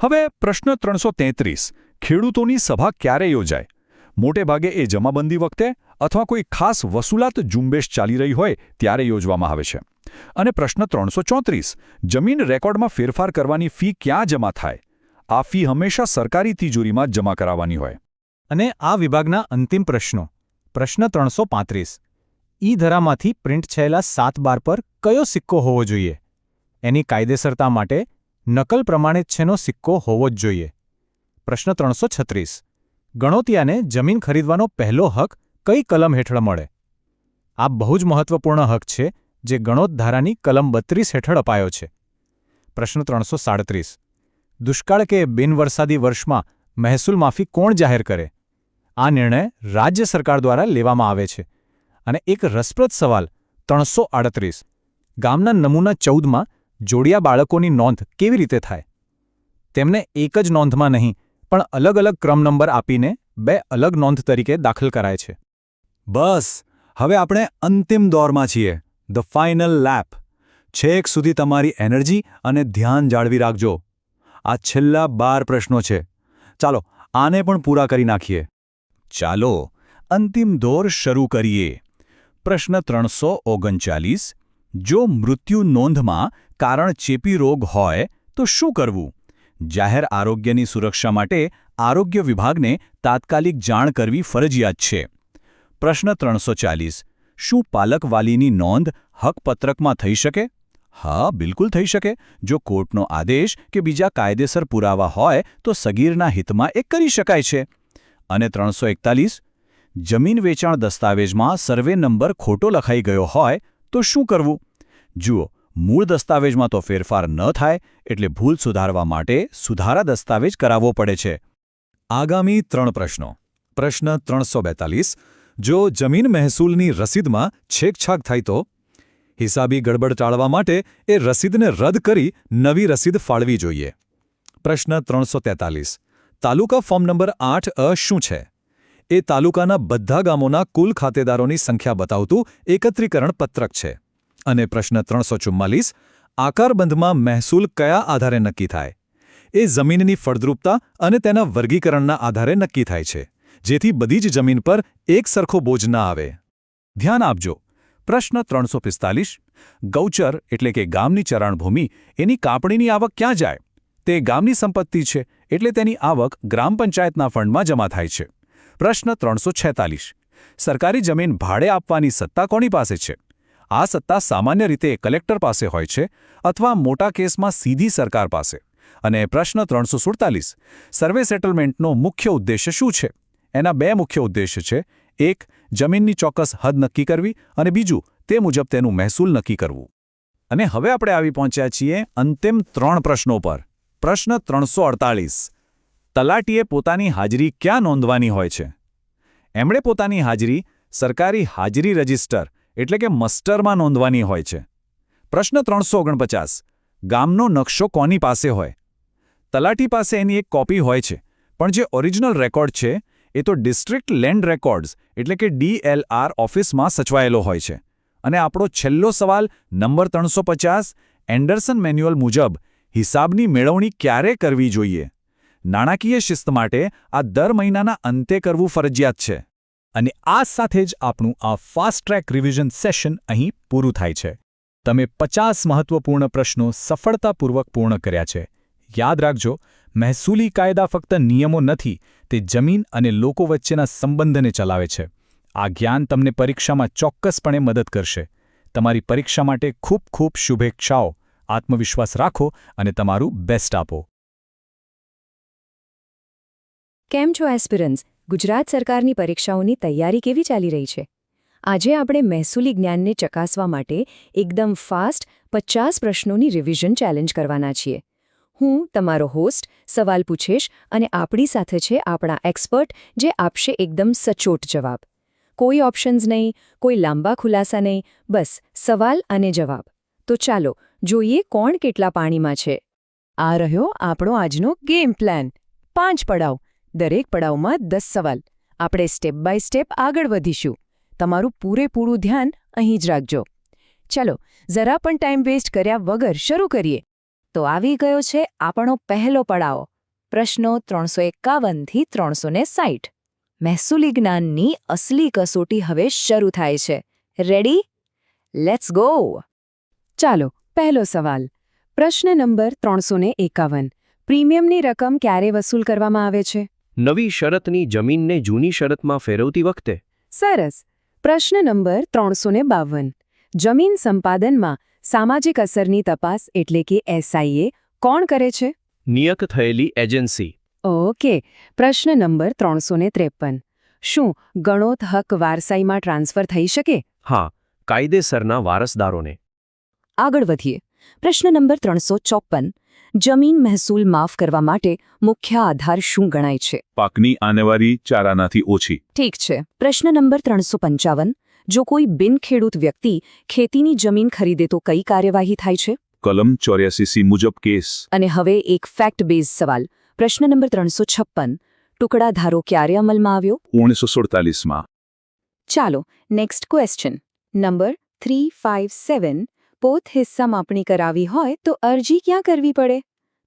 Speaker 3: હવે પ્રશ્ન 333 ખેડૂતોની સભા ક્યારે યોજાય? મોટે ભાગે એ જમાબંધી વખતે અથવા કોઈ ખાસ વસૂલાત ઝુંબેશ ચાલી રહી હોય ત્યારે યોજવામાં આવે છે. અને પ્રશ્ન 334 જમીન રેકોર્ડમાં ફેરફાર કરવાની ફી ક્યાં જમા થાય? આ ફી હંમેશા સરકારી તિજોરીમાં જમા કરાવવાની હોય. અને આ વિભાગના અંતિમ પ્રશ્નો. પ્રશ્ન 335 ઈ-ધરામાંથી પ્રિન્ટ થયેલા 7/12 પર કયો સિક્કો હોવો જોઈએ? એની કાયદેસરતા માટે નકલ પ્રમાણિતનો સિક્કો હોવો જ જોઈએ. પ્રશ્ન 336 ગણોતિયાને જમીન ખરીદવાનો પહેલો હક કઈ કલમ હેઠળ મળે? આ બહુ જ મહત્વપૂર્ણ હક છે,
Speaker 6: જે ગણોત ધારાની કલમ 32 હેઠળ અપાયો છે. પ્રશ્ન 337. દુષ્કાળ કે બિનવરસાદી વર્ષમાં મહેસૂલ માફી કોણ જાહેર કરે? આ નિર્ણય રાજ્ય સરકાર દ્વારા લેવામાં આવે છે. અને એક રસપ્રદ સવાલ 338. ગામના નમૂના 14માં જોડિયા બાળકોની નોંધ કેવી રીતે થાય? તેમને એક જ નોંધમાં નહીં પણ અલગ અલગ ક્રમ નંબર આપીને 2 અલગ નોંધ તરીકે દાખલ કરાય છે.
Speaker 3: બસ હવે આપણે અંતિમ દોરમાં છીએ, ધ ફાઇનલ લેપ. છેક સુધી તમારી એનર્જી અને ધ્યાન જાળવી રાખજો. આ છેલ્લા 12 પ્રશ્નો છે. ચાલો આને પણ પૂરા કરી નાખીએ. ચાલો અંતિમ દોર શરૂ કરીએ. પ્રશ્ન 339. જો મૃત્યુ નોંધમાં કારણ ચેપી રોગ હોય તો શું કરવું? જાહેર આરોગ્યની સુરક્ષા માટે આરોગ્ય વિભાગને તાત્કાલિક જાણ કરવી ફરજિયાત છે. પ્રશ્ન 340. શું પાલક વાલીની નોંધ હકપત્રકમાં થઈ શકે? હા, બિલકુલ થઈ શકે. જો કોર્ટનો આદેશ કે બીજા કાયદેસર પુરાવા હોય તો સગીરના હિતમાં એ કરી શકાય છે. અને 341. જમીન વેચાણ દસ્તાવેજમાં સર્વે નંબર ખોટો લખાઈ ગયો હોય તો શું કરવું? જુઓ, મૂળ દસ્તાવેજમાં તો ફેરફાર ન થાય એટલે ભૂલ સુધારવા માટે સુધારા દસ્તાવેજ કરાવવો પડે છે. આગામી 3 પ્રશ્નો. પ્રશ્ન 342. જો જમીન મહેસૂલની રસીદમાં છેકછાક થાય તો? હિસાબી ગડબડ ટાળવા માટે એ રસીદને રદ કરી નવી રસીદ ફાળવી જોઈએ. પ્રશ્ન 343. તાલુકા ફોર્મ નંબર 8A શું છે? એ તાલુકાના બધા ગામોના કુલ ખાતેદારોની સંખ્યા બતાવતું એકત્રીકરણ પત્રક છે. અને પ્રશ્ન 344. આકારબંધમાં મહેસૂલ કયા આધારે નક્કી થાય? એ જમીનની ફળદ્રુપતા અને તેના વર્ગીકરણના આધારે નક્કી થાય છે, જેથી બધી જ જમીન પર એક સરખો બોજ ના આવે. ધ્યાન આપજો. પ્રશ્ન 345. ગૌચર એટલે કે ગામની ચરાણભૂમિ, એની કાપણીની આવક ક્યાં જાય? તે ગામની સંપત્તિ છે એટલે તેની આવક ગ્રામ પંચાયતના ફંડમાં જમા થાય છે. પ્રશ્ન 346. સરકારી જમીન ભાડે આપવાની સત્તા કોની પાસે છે? આ સત્તા સામાન્ય રીતે કલેક્ટર પાસે હોય છે અથવા મોટા કેસમાં સીધી સરકાર પાસે. અને પ્રશ્ન 347. સર્વે સેટલમેન્ટનો મુખ્ય ઉદ્દેશ્ય શું છે? એના 2 મુખ્ય ઉદ્દેશ્ય છે. એક, જમીનની ચોક્કસ હદ નક્કી કરવી અને બીજું, તે મુજબ તેનું મહેસૂલ નક્કી કરવું. અને હવે આપણે આવી પહોંચ્યા છીએ અંતિમ 3 પ્રશ્નો પર. પ્રશ્ન 348. તલાટીએ પોતાની હાજરી ક્યાં નોંધવાની હોય છે? એમણે પોતાની હાજરી સરકારી હાજરી રજિસ્ટર એટલે કે મસ્ટરમાં નોંધવાની હોય છે. પ્રશ્ન 349. ગામનો નકશો કોની પાસે હોય? તલાટી પાસે એની એક કોપી હોય છે, પણ જે ઓરિજિનલ રેકોર્ડ છે એ તો ડિસ્ટ્રિક્ટ લેન્ડ રેકોર્ડ્સ એટલે કે DLR ઓફિસમાં સચવાયેલો હોય છે. અને આપણો છેલ્લો સવાલ નંબર 350. એન્ડરસન મેન્યુઅલ મુજબ હિસાબની મેળવણી ક્યારે કરવી જોઈએ? નાણાકીય શિસ્ત માટે આ દર મહિનાના અંતે કરવું ફરજિયાત છે. અને આ સાથે જ આપણું આ ફાસ્ટ ટ્રેક રિવિઝન સેશન અહીં પૂરું થાય છે. તમે 50 મહત્વપૂર્ણ પ્રશ્નો સફળતાપૂર્વક પૂર્ણ કર્યા છે. યાદ રાખજો, મહેસૂલી કાયદા ફક્ત નિયમો નથી, તે જમીન અને લોકો વચ્ચેના સંબંધને ચલાવે છે. આ જ્ઞાન તમને પરીક્ષામાં ચોક્કસપણે મદદ કરશે. તમારી પરીક્ષા માટે ખૂબ ખૂબ શુભેચ્છાઓ. આત્મવિશ્વાસ રાખો અને તમારું બેસ્ટ આપો.
Speaker 7: કેમ છો એસ્પિરન્ટ્સ? ગુજરાત સરકારની પરીક્ષાઓની તૈયારી કેવી ચાલી રહી છે? આજે આપણે મહેસૂલી જ્ઞાનને ચકાસવા માટે એકદમ ફાસ્ટ 50 પ્રશ્નોની રિવિઝન ચેલેન્જ કરવાના છીએ. હું તમારો હોસ્ટ સવાલ પૂછીશ અને આપણી સાથે છે આપણા એક્સપર્ટ જે આપશે એકદમ સચોટ જવાબ. કોઈ ઓપ્શન્સ નહીં, કોઈ લાંબા ખુલાસા નહીં, બસ સવાલ અને જવાબ. તો ચાલો જોઈએ કોણ કેટલા પાણીમાં છે. આ રહ્યો આપણો આજનો ગેમ પ્લાન. 5 પડાવ, દરેક પડાવમાં 10 સવાલ. આપણે સ્ટેપ બાય સ્ટેપ આગળ વધીશું. તમારું પૂરેપૂરું ધ્યાન અહીં જ રાખજો. ચાલો જરા પણ ટાઈમ વેસ્ટ કર્યા વગર શરૂ કરીએ. તો આવી ગયો છે આપણો પહેલો પડાવ. પ્રશ્નો 351 થી 360. મહેસૂલી જ્ઞાનની અસલી કસોટી હવે શરૂ થાય છે. રેડી? Let's go. ચાલો પહેલો સવાલ. પ્રશ્ન નંબર 351. પ્રીમિયમની રકમ ક્યારે વસૂલ કરવામાં આવે છે?
Speaker 4: નવી શરતની જમીનને જૂની શરતમાં ફેરવતી વખતે.
Speaker 7: સરસ. પ્રશ્ન નંબર 352. જમીન સંપાદનમાં સામાજિક અસરની તપાસ એટલે કે SIA કોણ કરે છે?
Speaker 4: નિયત થયેલી એજન્સી.
Speaker 7: ઓકે. પ્રશ્ન નંબર 353. શું ગણોત હક વારસાઈમાં ટ્રાન્સફર થઈ શકે?
Speaker 4: હા,
Speaker 8: કાયદેસરના વારસદારોને.
Speaker 7: આગળ વધીએ. પ્રશ્ન નંબર 354. જમીન મહેસૂલ માફ કરવા માટે મુખ્ય આધાર શું ગણાય છે?
Speaker 9: પાકની આનેવારી ચારાનાથી ઓછી.
Speaker 7: ઠીક છે. પ્રશ્ન નંબર 355. જો કોઈ બિનખેડૂત વ્યક્તિ ખેતીની જમીન ખરીદે તો કઈ કાર્યવાહી થાય છે?
Speaker 9: કલમ 84C મુજબ કેસ.
Speaker 7: અને હવે એક ફેક્ટ બેઝ સવાલ. પ્રશ્ન નંબર 356. ટુકડા ધારો ક્યારે અમલમાં આવ્યો?
Speaker 9: 1947માં.
Speaker 7: ચાલો નેક્સ્ટ ક્વેશ્ચન. નંબર 357. પોત હિસ્સા માપણી કરાવી હોય તો અરજી ક્યાં કરવી પડે?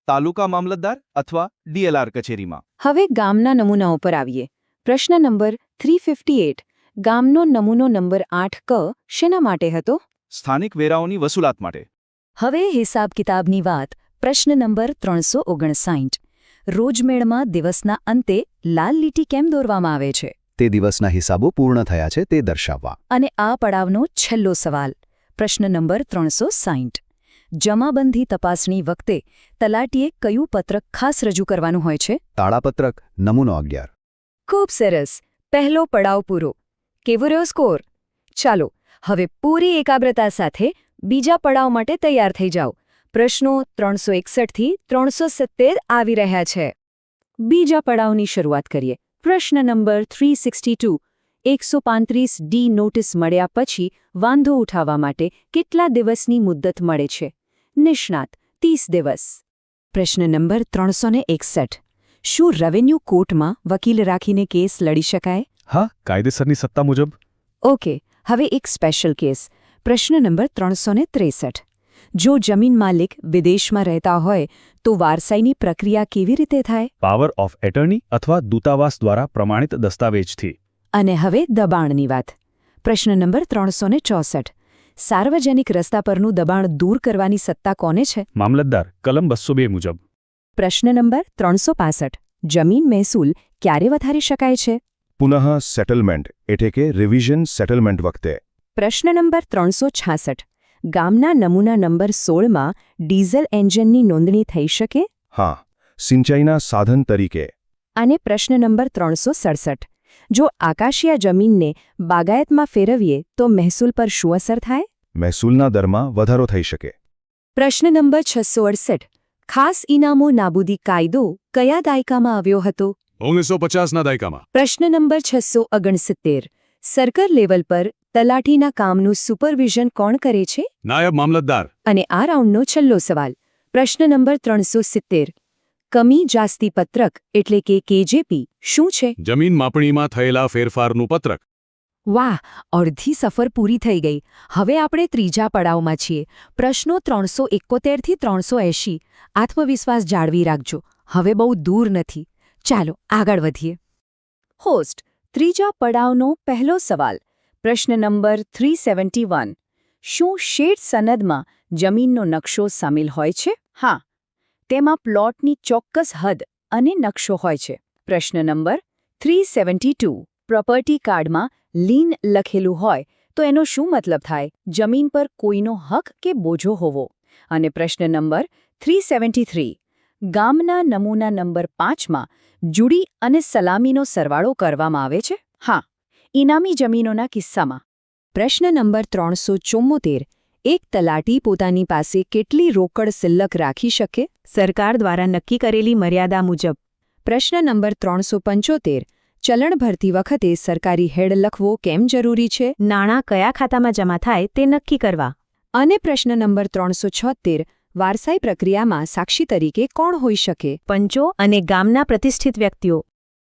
Speaker 4: તાલુકા મામલતદાર અથવા ડીએલઆર કચેરીમાં.
Speaker 7: હવે ગામના નમૂનાઓ પર આવીએ. પ્રશ્ન નંબર 358. ગામનો નમૂનો નંબર 8 ક શેના માટે હતો?
Speaker 4: સ્થાનિક વેરાઓની વસૂલાત માટે.
Speaker 7: હવે હિસાબ કિતાબની વાત. પ્રશ્ન નંબર 359. રોજમેળમાં દિવસના અંતે લાલ લીટી કેમ દોરવામાં આવે છે?
Speaker 3: તે દિવસના હિસાબો પૂર્ણ થયા છે તે દર્શાવવા.
Speaker 7: અને આ પડાવનો છેલ્લો સવાલ. પ્રશ્ન નંબર 360. જમાબંધી તપાસણી વખતે તલાટીએ કયું પત્રક ખાસ રજૂ કરવાનું હોય છે?
Speaker 3: તાળાપત્રક નમૂનો 11.
Speaker 7: ખૂબ સરસ. પહેલો પડાવ પૂરો. કેવો રહ્યો સ્કોર? ચાલો હવે પૂરી એકાગ્રતા સાથે બીજા પડાવ માટે તૈયાર થઈ જાઓ. પ્રશ્નો 361 થી 370 આવી રહ્યા છે. બીજા પડાવની શરૂઆત કરીએ. પ્રશ્ન નંબર 362. 135D નોટિસ મળ્યા પછી વાંધો ઉઠાવવા માટે કેટલા દિવસની મુદ્દત મળે છે? નિષ્ણાત 30 દિવસ. પ્રશ્ન નંબર 361. શું રેવન્યુ કોર્ટમાં વકીલ રાખીને કેસ લડી શકાય?
Speaker 6: હા, કાયદેસરની સત્તા મુજબ.
Speaker 7: ઓકે, હવે એક સ્પેશિયલ કેસ. પ્રશ્ન નંબર 363. જો જમીન માલિક વિદેશમાં રહેતા હોય તો વારસાઈની પ્રક્રિયા કેવી રીતે થાય?
Speaker 6: પાવર ઓફ એટર્ની અથવા દૂતાવાસ દ્વારા પ્રમાણિત દસ્તાવેજથી.
Speaker 7: અને હવે દબાણની વાત. પ્રશ્ન નંબર 364. સાર્વજનિક રસ્તા પરનું દબાણ દૂર કરવાની સત્તા કોને છે?
Speaker 6: મામલતદાર, કલમ 202 મુજબ.
Speaker 7: પ્રશ્ન નંબર 365. જમીન મહેસૂલ ક્યારે વધારી શકાય છે?
Speaker 9: પુનઃ સેટલમેન્ટ એટલે કે રિવિઝન સેટલમેન્ટ વખતે.
Speaker 7: પ્રશ્ન નંબર 366. ગામના નમૂના નંબર 16માં ડીઝલ એન્જિનની નોંધણી થઈ શકે?
Speaker 9: હા, સિંચાઈના સાધન તરીકે.
Speaker 7: અને પ્રશ્ન નંબર 367. જો આકાશીયા જમીનને બાગાયતમાં ફેરવીએ તો મહેસૂલ પર શું અસર થાય?
Speaker 9: મહેસૂલના દરમાં વધારો થઈ શકે.
Speaker 7: પ્રશ્ન નંબર 668. ખાસ ઇનામો નાબૂદી કાયદો કયા દાયકામાં આવ્યો હતો?
Speaker 6: 1950ના દાયકામાં.
Speaker 7: પ્રશ્ન નંબર 669. સર્કલ લેવલ પર તલાટીના કામનું સુપરવિઝન કોણ કરે છે?
Speaker 6: નાયબ મામલતદાર.
Speaker 7: અને આ રાઉન્ડનો છેલ્લો સવાલ. પ્રશ્ન નંબર 370. કમી જાસ્તી પત્રક એટલે કે કેજેપી શું છે?
Speaker 6: જમીન માપણીમાં થયેલા ફેરફારનું પત્રક.
Speaker 7: વાહ, અડધી સફર પૂરી થઈ ગઈ. હવે આપણે ત્રીજા પડાવમાં છીએ. પ્રશ્નો 371 થી 380. આત્મવિશ્વાસ જાળવી રાખજો, હવે બહુ દૂર નથી. ચાલો આગળ વધીએ. હોસ્ટ, ત્રીજા પડાવનો પહેલો સવાલ. પ્રશ્ન નંબર 371. શું શેડ સનદમાં જમીનનો નકશો સામેલ હોય છે? હા, તેમાં પ્લોટની ચોક્કસ હદ અને નકશો હોય છે. પ્રશ્ન નંબર 372. પ્રોપર્ટી કાર્ડમાં લીન લખેલું હોય તો એનો શું મતલબ થાય? જમીન પર કોઈનો હક કે બોજો હોવો. અને પ્રશ્ન નંબર 373. ગામના નમૂના નંબર 5માં જુડી અને સલામીનો સરવાળો કરવામાં આવે છે? હા, ઇનામી જમીનોના કિસ્સામાં. પ્રશ્ન નંબર 374. એક તલાટી પોતાની પાસે કેટલી રોકડ સિલ્લક રાખી શકે? સરકાર દ્વારા નક્કી કરેલી મર્યાદા મુજબ. પ્રશ્ન નંબર 375. ચલણ ભરતી વખતે સરકારી હેડ લખવો કેમ જરૂરી છે? નાણાં કયા ખાતામાં જમા થાય તે નક્કી કરવા. અને પ્રશ્ન નંબર 376. વારસાઈ પ્રક્રિયામાં સાક્ષી તરીકે કોણ હોઈ શકે? પંચો અને ગામના પ્રતિષ્ઠિત વ્યક્તિઓ.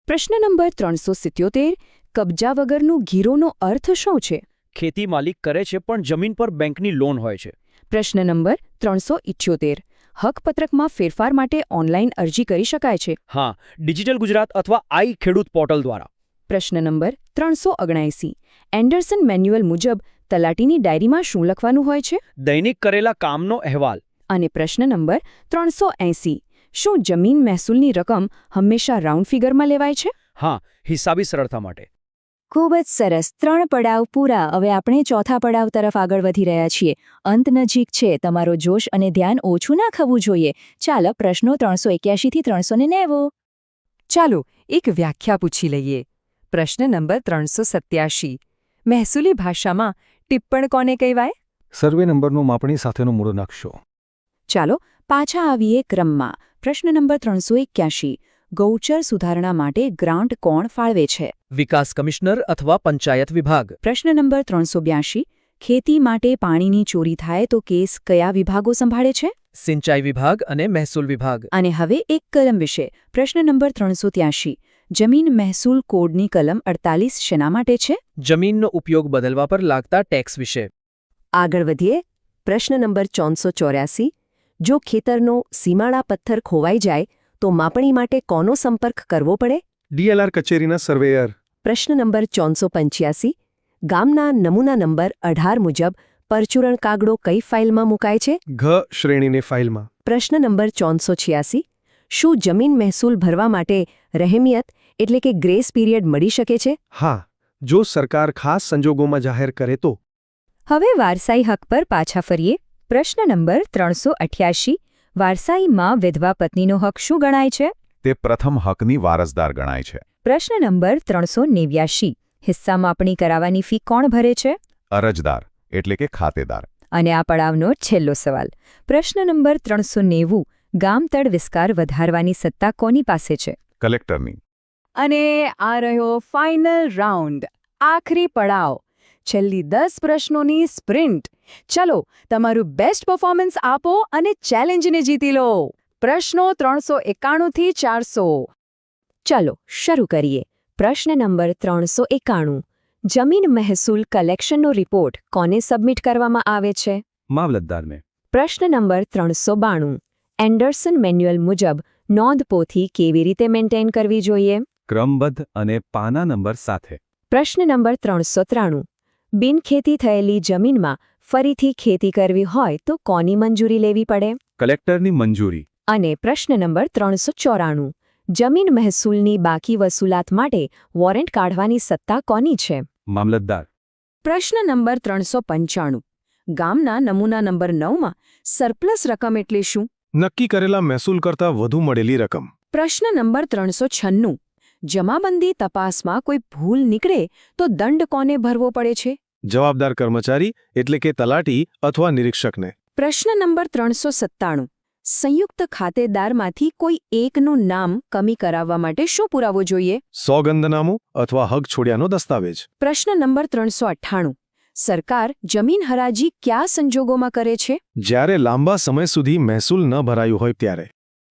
Speaker 7: પ્રશ્ન નંબર 377. કબજા વગરનું ગીરોનો અર્થ શું છે?
Speaker 10: ખેતી માલિક કરે છે પણ જમીન પર બેંકની લોન હોય છે.
Speaker 7: પ્રશ્ન નંબર 378. હકપત્રકમાં ફેરફાર માટે ઓનલાઈન અરજી કરી શકાય છે?
Speaker 10: હા, ડિજિટલ ગુજરાત અથવા આઈ ખેડૂત પોર્ટલ દ્વારા.
Speaker 7: પ્રશ્ન નંબર 379. એન્ડરસન મેન્યુઅલ મુજબ તલાટીની ડાયરીમાં શું લખવાનું હોય છે?
Speaker 10: દૈનિક કરેલા કામનો અહેવાલ.
Speaker 7: અને પ્રશ્ન નંબર 380. શું જમીન મહેસૂલની રકમ હંમેશા રાઉન્ડ ફિગરમાં લેવાય છે?
Speaker 10: હા, હિસાબી સરળતા માટે.
Speaker 7: ખૂબ જ સરસ. 3 પડાવ પૂરા. હવે આપણે ચોથા પડાવ તરફ આગળ વધી રહ્યા છીએ. અંત નજીક છે. તમારો જોશ અને ધ્યાન ઓછું ના ખવું જોઈએ. ચાલો પ્રશ્નો 381 થી 390. ચાલો એક વ્યાખ્યા પૂછી લઈએ. પ્રશ્ન નંબર 387. મહેસૂલી ભાષામાં ટિપ્પણ કોને કહેવાય?
Speaker 9: સર્વે નંબરનો માપણી સાથેનો મૂળ નકશો.
Speaker 7: ચાલો પાછા આવીએ ક્રમમાં. પ્રશ્ન નંબર 381. ગૌચર સુધારણા માટે ગ્રાન્ટ કોણ ફાળવે છે?
Speaker 10: વિકાસ કમિશનર અથવા પંચાયત વિભાગ.
Speaker 7: પ્રશ્ન નંબર 382. ખેતી માટે પાણીની ચોરી થાય તો કેસ કયા વિભાગો સંભાળે છે?
Speaker 10: સિંચાઈ વિભાગ અને મહેસૂલ વિભાગ.
Speaker 7: અને હવે એક કલમ વિશે. પ્રશ્ન નંબર 383. જમીન મહેસૂલ કોડની કલમ 48 શેના માટે છે?
Speaker 10: જમીનનો ઉપયોગ બદલવા પર લાગતા ટેક્સ વિશે.
Speaker 1: આગળ વધીએ. પ્રશ્ન નંબર 484. જો ખેતરનો સીમાડા પથ્થર ખોવાઈ જાય તો માપણી માટે કોનો સંપર્ક કરવો પડે?
Speaker 9: DLR કચેરીના સર્વેયર.
Speaker 1: પ્રશ્ન નંબર 485. ગામના નમૂના નંબર 18 મુજબ પરચુરણ કાગડો કઈ ફાઇલમાં મુકાય છે?
Speaker 9: ઘ શ્રેણીની ફાઇલમાં.
Speaker 1: પ્રશ્ન નંબર 486. શું જમીન મહેસૂલ ભરવા માટે રહેમિયત એટલે કે ગ્રેસ પીરિયડ મળી શકે છે?
Speaker 9: હા, જો સરકાર ખાસ સંજોગોમાં જાહેર કરે તો.
Speaker 7: હવે વારસાઈ હક પર પાછા ફરીએ. પ્રશ્ન નંબર 388. વારસાઈમાં વિધવા પત્નીનો હક શું ગણાય છે?
Speaker 2: તે પ્રથમ હકની વારસદાર ગણાય છે.
Speaker 7: પ્રશ્ન નંબર 389. હિસ્સા માપણી કરાવવાની ફી કોણ ભરે છે?
Speaker 2: અરજદાર એટલે કે ખાતેદાર.
Speaker 7: અને આ પડાવનો છેલ્લો સવાલ. પ્રશ્ન નંબર 390. ગામતળ વિસ્તાર વધારવાની સત્તા કોની પાસે છે?
Speaker 2: કલેક્ટરની.
Speaker 5: અને આ રહ્યો ફાઇનલ રાઉન્ડ, આખરી પડાવ, છેલ્લી 10 પ્રશ્નોની સ્પ્રિન્ટ. ચલો તમારું બેસ્ટ પરફોર્મન્સ આપો અને ચેલેન્જને જીતી લો. પ્રશ્નો 391 થી 400.
Speaker 7: ચાલો શરૂ કરીએ. પ્રશ્ન નંબર 391. જમીન મહેસૂલ કલેક્શનનો રિપોર્ટ કોને સબમિટ કરવામાં આવે છે?
Speaker 3: મામલતદારને.
Speaker 7: પ્રશ્ન નંબર 392. એન્ડરસન મેન્યુઅલ મુજબ નોંધપોથી કેવી રીતે મેન્ટેન કરવી જોઈએ?
Speaker 3: ક્રમબદ્ધ અને પાના નંબર સાથે.
Speaker 7: પ્રશ્ન નંબર 393. બિનખેતી થયેલી જમીનમાં ફરીથી ખેતી કરવી હોય તો કોની મંજૂરી લેવી પડે?
Speaker 3: કલેક્ટરની મંજૂરી.
Speaker 7: અને પ્રશ્ન નંબર 394. જમીન મહેસૂલની બાકી વસૂલાત માટે વોરંટ કાઢવાની સત્તા કોની છે?
Speaker 3: મામલતદાર.
Speaker 5: પ્રશ્ન નંબર 395. ગામના નમૂના નંબર 9માં સરપ્લસ રકમ એટલે શું?
Speaker 9: નક્કી કરેલા મહેસૂલ કરતાં વધુ મળેલી રકમ.
Speaker 5: પ્રશ્ન નંબર 396. જમાબંધી તપાસમાં કોઈ ભૂલ નીકળે તો દંડ કોને ભરવો પડે છે?
Speaker 9: જવાબદાર કર્મચારી એટલે કે તલાટી અથવા નિરીક્ષકને.
Speaker 5: પ્રશ્ન નંબર 397. સંયુક્ત ખાતેદારમાંથી કોઈ એકનું નામ કમી કરાવવા માટે શું પુરાવો જોઈએ?
Speaker 9: સોગંદનામું અથવા હક છોડ્યાનો દસ્તાવેજ.
Speaker 5: પ્રશ્ન નંબર 398. સરકાર જમીન હરાજી કયા સંજોગોમાં કરે છે?
Speaker 9: જ્યારે લાંબા સમય સુધી મહેસૂલ ન ભરાયું હોય ત્યારે.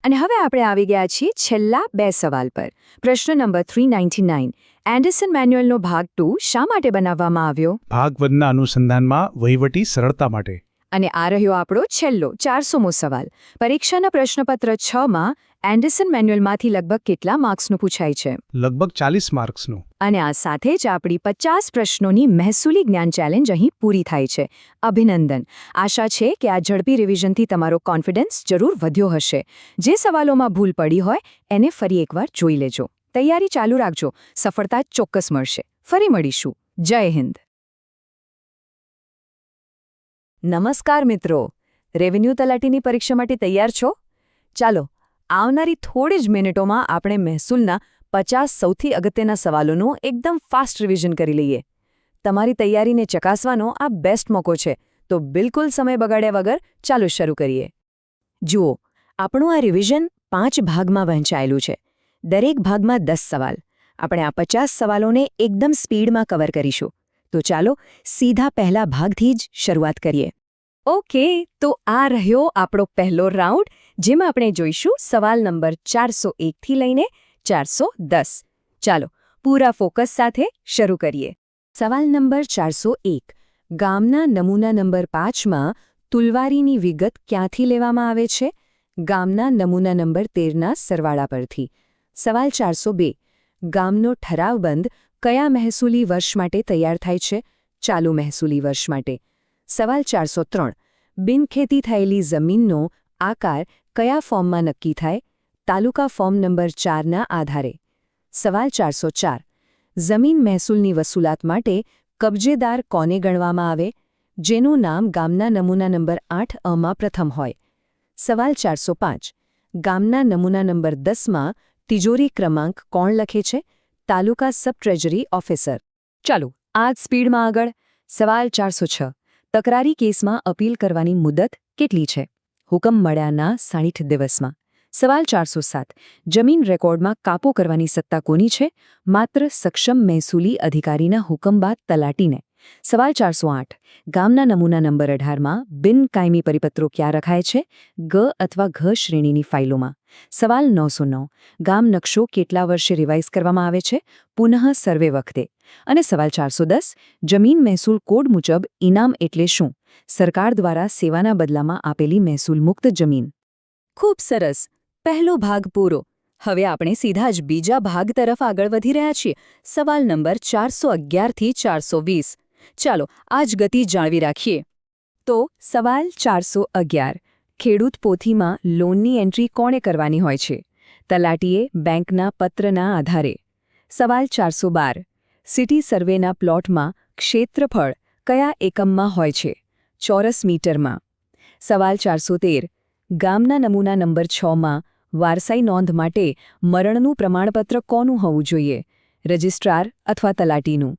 Speaker 7: અને હવે આપણે આવી ગયા છીએ છેલ્લા 2 સવાલ પર. પ્રશ્ન નંબર 399. એન્ડરસન મેન્યુઅલનો ભાગ 2 શા માટે બનાવવામાં આવ્યો?
Speaker 6: ભાગ 1ના અનુસંધાનમાં વહીવટી સરળતા માટે.
Speaker 7: અને આ રહ્યો આપણો છેલ્લો 400મો સવાલ. પરીક્ષાના પ્રશ્નપત્ર 6માં એન્ડરસન મેન્યુઅલમાંથી લગભગ કેટલા માર્ક્સનું પૂછાય છે?
Speaker 6: લગભગ 40 માર્ક્સનું.
Speaker 7: અને આ સાથે જ આપણી 50 પ્રશ્નોની મહેસૂલી જ્ઞાન ચેલેન્જ અહીં પૂરી થાય છે. અભિનંદન. આશા છે કે આ ઝડપી રિવિઝનથી તમારો કોન્ફિડન્સ જરૂર વધ્યો હશે. જે સવાલોમાં ભૂલ પડી હોય એને ફરી એકવાર જોઈ લેજો. તૈયારી ચાલુ રાખજો. સફળતા ચોક્કસ મળશે. ફરી મળીશું. જય હિન્દ. નમસ્કાર મિત્રો. રેવન્યુ તલાટીની પરીક્ષા માટે તૈયાર છો? ચાલો આવનારી થોડી જ મિનિટોમાં આપણે મહેસૂલના 50 સૌથી અગત્યના સવાલોનું એકદમ ફાસ્ટ રિવિઝન કરી લઈએ. તમારી તૈયારીને ચકાસવાનો આ બેસ્ટ મોકો છે. તો બિલકુલ સમય બગાડ્યા વગર ચાલો શરૂ કરીએ. જુઓ, આપણું આ રિવિઝન 5 ભાગમાં વહેંચાયેલું છે. દરેક ભાગમાં 10 સવાલ. આપણે આ 50 સવાલોને એકદમ સ્પીડમાં કવર કરીશું. તો ચાલો સીધા પહેલા ભાગથી જ શરૂઆત કરીએ. ઓકે, તો આ રહ્યો આપણો પહેલો રાઉન્ડ, જેમાં આપણે જોઈશું સવાલ નંબર 401 થી લઈને 410. ચાલો પૂરા ફોકસ સાથે શરૂ કરીએ. સવાલ નંબર 401. ગામના નમૂના નંબર 5માં તુલવારીની વિગત ક્યાંથી લેવામાં આવે છે? ગામના નમૂના નંબર 13ના સરવાળા પરથી. સવાલ 402. ગામનો ઠરાવબંધ કયા મહેસૂલી વર્ષ માટે તૈયાર થાય છે? ચાલુ મહેસૂલી વર્ષ માટે. સવાલ 403. બિનખેતી થયેલી જમીનનો આકાર કયા ફોર્મમાં નક્કી થાય? તાલુકા ફોર્મ નંબર 4ના આધારે. સવાલ 404. જમીન મહેસૂલની વસૂલાત માટે કબજેદાર કોને ગણવામાં આવે? જેનું નામ ગામના નમૂના નંબર 8માં પ્રથમ હોય. સવાલ 405. ગામના નમૂના નંબર 10માં તિજોરી ક્રમાંક કોણ લખે છે? તાલુકા સબ ટ્રેજરી ઓફિસર. ચાલો આ જ સ્પીડમાં આગળ. સવાલ 406 તકરારી કેસમાં અપીલ કરવાની મુદત કેટલી છે? હુકમ મળ્યાના 60 દિવસમાં. સવાલ 407 જમીન રેકોર્ડમાં કાપો કરવાની સત્તા કોની છે? માત્ર સક્ષમ મહેસૂલી અધિકારીના હુકમ બાદ તલાટીને. સવાલ 408 ગામના નમૂના નંબર 18માં બિનકાયમી પરિપત્રો ક્યાં રખાય છે? ગ અથવા ઘ શ્રેણીની ફાઇલોમાં. સવાલ 909 ગામ નકશો કેટલા વર્ષે રિવાઇઝ કરવામાં આવે છે? પુનઃ સર્વે વખતે. અને સવાલ 410 જમીન મહેસૂલ કોડ મુજબ ઇનામ એટલે શું? સરકાર દ્વારા સેવાના બદલામાં આપેલી મહેસૂલ મુક્ત જમીન. ખૂબ સરસ. પહેલો ભાગ પૂરો. હવે આપણે સીધા જ બીજા ભાગ તરફ આગળ વધી રહ્યા છીએ. સવાલ નંબર 411 થી 420. ચાલો આ જ ગતિ જાળવી રાખીએ. તો સવાલ 411 ખેડૂત પોથીમાં લોનની એન્ટ્રી કોણે કરવાની હોય છે? તલાટીએ બેંકના પત્રના આધારે. સવાલ 412 સિટી સર્વેના પ્લોટમાં ક્ષેત્રફળ કયા એકમમાં હોય છે? ચોરસ મીટરમાં. સવાલ 413 ગામના નમૂના નંબર 6માં વારસાઈ નોંધ માટે મરણનું પ્રમાણપત્ર કોનું હોવું જોઈએ? રજિસ્ટ્રાર અથવા તલાટીનું.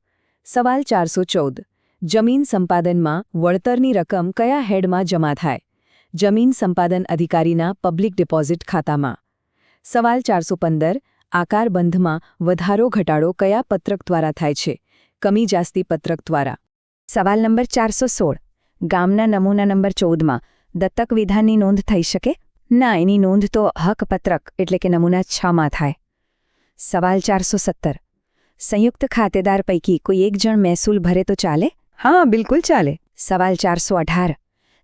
Speaker 7: સવાલ 414 જમીન સંપાદનમાં વળતરની રકમ કયા હેડમાં જમા થાય? જમીન સંપાદન અધિકારીના પબ્લિક ડિપોઝિટ ખાતામાં. સવાલ 415 આકારબંધમાં વધારો ઘટાડો કયા પત્રક દ્વારા થાય છે? કમી જાસ્તી પત્રક દ્વારા. સવાલ નંબર 416 ગામના નમૂના નંબર 14માં દત્તક વિધાનની નોંધ થઈ શકે? ના, એની નોંધ તો હકપત્રક એટલે કે નમૂના 6માં થાય. સવાલ 417 સંયુક્ત ખાતેદાર પૈકી કોઈ એક જણ મહેસૂલ ભરે તો ચાલે?
Speaker 5: હા, બિલકુલ ચાલે.
Speaker 7: સવાલ 418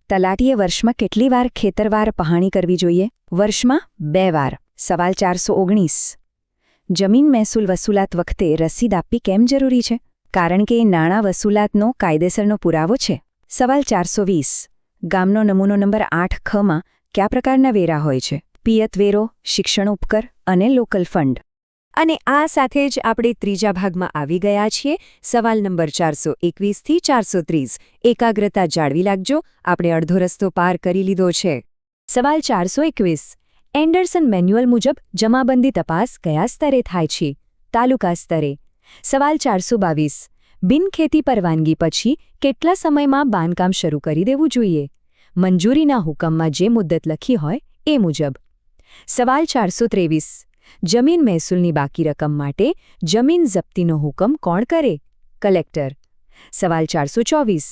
Speaker 7: તલાટીએ વર્ષમાં કેટલી વાર ખેતરવાર પહાણી કરવી જોઈએ? વર્ષમાં 2 વાર. સવાલ 419 જમીન મહેસૂલ વસૂલાત વખતે રસીદ આપવી કેમ જરૂરી છે? કારણ કે એ નાણાં વસૂલાતનો કાયદેસરનો પુરાવો છે. સવાલ 420 ગામનો નમૂનો નંબર 8 ખમાં કયા પ્રકારના વેરા હોય છે? પિયત વેરો, શિક્ષણ ઉપકર અને લોકલ ફંડ. અને આ સાથે જ આપણે ત્રીજા ભાગમાં આવી ગયા છીએ. સવાલ નંબર 421 થી 430 એકાગ્રતા જાળવી રાખજો, આપણે અડધો રસ્તો પાર કરી લીધો છે. સવાલ 421 એન્ડરસન મેન્યુઅલ મુજબ જમાબંધી તપાસ કયા સ્તરે થાય છે? તાલુકા સ્તરે. સવાલ 422 બિનખેતી પરવાનગી પછી કેટલા સમયમાં બાંધકામ શરૂ કરી દેવું જોઈએ? મંજૂરીના હુકમમાં જે મુદ્દત લખી હોય એ મુજબ. સવાલ 423 જમીન મહેસૂલની બાકી રકમ માટે જમીન જપ્તીનો હુકમ કોણ કરે? કલેક્ટર. સવાલ 424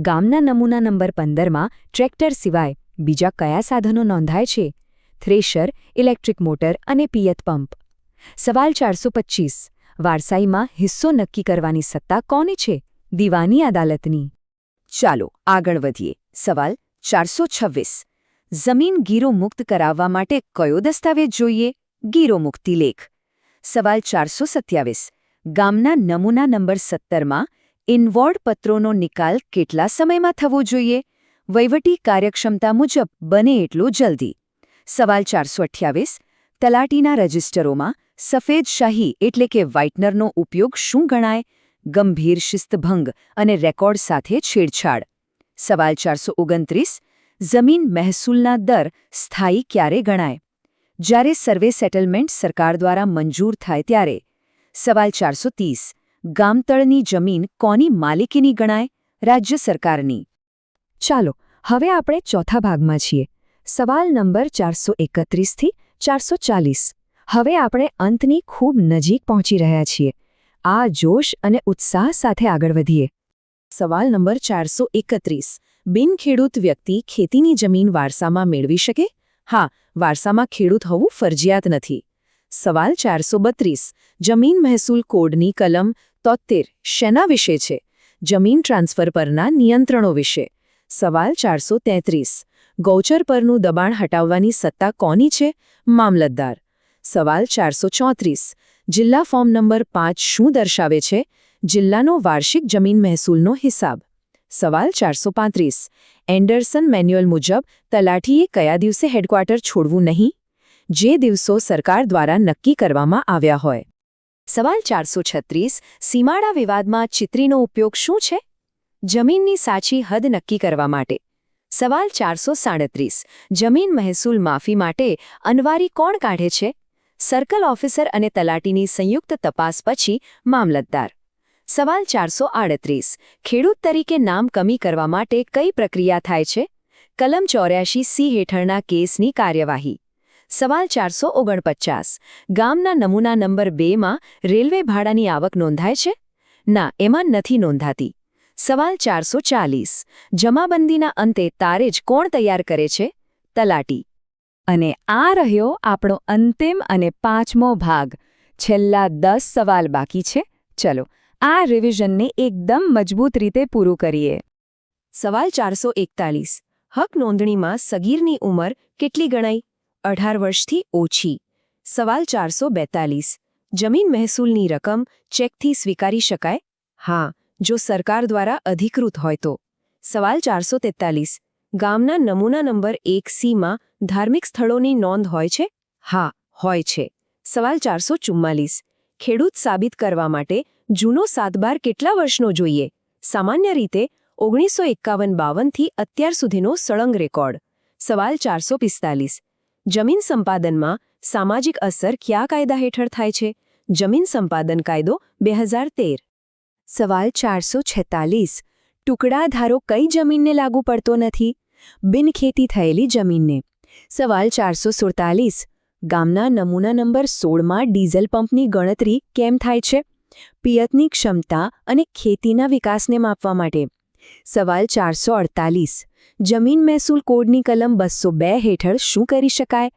Speaker 7: ગામના નમૂના નંબર 15માં ટ્રેક્ટર સિવાય બીજા કયા સાધનો નોંધાય છે? થ્રેશર, ઇલેક્ટ્રિક મોટર અને પિયત પંપ. સવાલ 425 વારસાઈમાં હિસ્સો નક્કી કરવાની સત્તા કોની છે? દીવાની અદાલતની. ચાલો આગળ વધીએ. સવાલ 426 જમીન ગીરો મુક્ત કરાવવા માટે કયો દસ્તાવેજ જોઈએ? ગીરો મુક્તિ લેખ. સવાલ 427 ગામના નમૂના નંબર 17માં ઇનવોર્ડ પત્રોનો નિકાલ કેટલા સમયમાં થવો જોઈએ? વહીવટી કાર્યક્ષમતા મુજબ બને એટલો જલ્દી. સવાલ 428 તલાટીના રજિસ્ટરોમાં સફેદ શાહી એટલે કે વ્હાઇટનરનો ઉપયોગ શું ગણાય? ગંભીર શિસ્તભંગ અને રેકોર્ડ સાથે છેડછાડ. સવાલ 429 જમીન મહેસૂલના દર સ્થાયી ક્યારે ગણાય? જ્યારે સર્વે સેટલમેન્ટ સરકાર દ્વારા મંજૂર થાય ત્યારે. સવાલ 430 ગામતળની જમીન કોની માલિકીની ગણાય? રાજ્ય સરકારની. ચાલો હવે આપણે ચોથા ભાગમાં છીએ. સવાલ નંબર 431 થી 440. હવે આપણે અંતની ખૂબ નજીક પહોંચી રહ્યા છીએ. આ જોશ અને ઉત્સાહ સાથે આગળ વધીએ. સવાલ નંબર 431 બિનખેડૂત વ્યક્તિ ખેતીની જમીન વારસામાં મેળવી શકે? હા, વારસામાં ખેડૂત હોવું ફરજિયાત નથી. સવાલ 432 જમીન મહેસૂલ કોડની કલમ 73 શેના વિશે છે? જમીન ટ્રાન્સફર પરના નિયંત્રણો વિશે. સવાલ 433 ગૌચર પરનું દબાણ હટાવવાની સત્તા કોની છે? મામલતદાર. સવાલ 434 જિલ્લા ફોર્મ નંબર 5 શું દર્શાવે છે? જિલ્લાનો વાર્ષિક જમીન મહેસૂલનો હિસાબ. સવાલ 435 એન્ડરસન મેન્યુઅલ મુજબ તલાટીએ કયા દિવસે હેડક્વાર્ટર છોડવું નહીં? જે દિવસો સરકાર દ્વારા નક્કી કરવામાં આવ્યા હોય. સવાલ 436 સીમાડા વિવાદમાં ચિત્રીનો ઉપયોગ શું છે? જમીનની સાચી હદ નક્કી કરવા માટે. સવાલ 437 જમીન મહેસૂલ માફી માટે અનવારી કોણ કાઢે છે? સર્કલ ઓફિસર અને તલાટીની સંયુક્ત તપાસ પછી મામલતદાર.
Speaker 1: સવાલ 438 ખેડૂત તરીકે નામ કમી કરવા માટે કઈ પ્રક્રિયા થાય છે? કલમ 84C હેઠળના કેસની કાર્યવાહી. સવાલ 449 ગામના નમૂના નંબર 2માં રેલવે ભાડાની આવક નોંધાય છે? ના, એમાં નથી નોંધાતી. સવાલ 440 જમાબંધીના અંતે તારેજ કોણ તૈયાર કરે છે? તલાટી.
Speaker 5: અને આ રહ્યો આપણો અંતિમ અને 5મો ભાગ. છેલ્લા 10 સવાલ બાકી છે. ચલો આ રિવિઝનને એકદમ મજબૂત રીતે પૂરું કરીએ.
Speaker 1: સવાલ 441 હક નોંધણીમાં સગીરની ઉંમર કેટલી ગણાય? 18 વર્ષથી ઓછી. સવાલ 442 જમીન મહેસૂલની રકમ ચેકથી સ્વીકારી શકાય? હા, જો સરકાર દ્વારા અધિકૃત હોય તો. સવાલ 443 ગામના નમૂના નંબર 1C માં ધાર્મિક સ્થળોની નોંધ હોય છે? હા, હોય છે. સવાલ 444 ખેડૂત સાબિત કરવા માટે જૂનો સાતબાર કેટલા વર્ષનો જોઈએ? સામાન્ય રીતે 1951-52 થી અત્યાર સુધીનો સળંગ રેકોર્ડ. સવાલ 445 જમીન સંપાદનમાં સામાજિક અસર કયા કાયદા હેઠળ થાય છે? જમીન સંપાદન કાયદો 2013.
Speaker 7: સવાલ 446 ટુકડા ધારો કઈ જમીનને લાગુ પડતો નથી? બિનખેતી થયેલી જમીનને. સવાલ 447 ગામના નમૂના નંબર 16માં ડીઝલ પંપની ગણતરી કેમ થાય છે? પિયતની ક્ષમતા અને ખેતીના વિકાસને માપવા માટે. સવાલ 448 જમીન મહેસૂલ કોડની કલમ 202 હેઠળ શું કરી શકાય?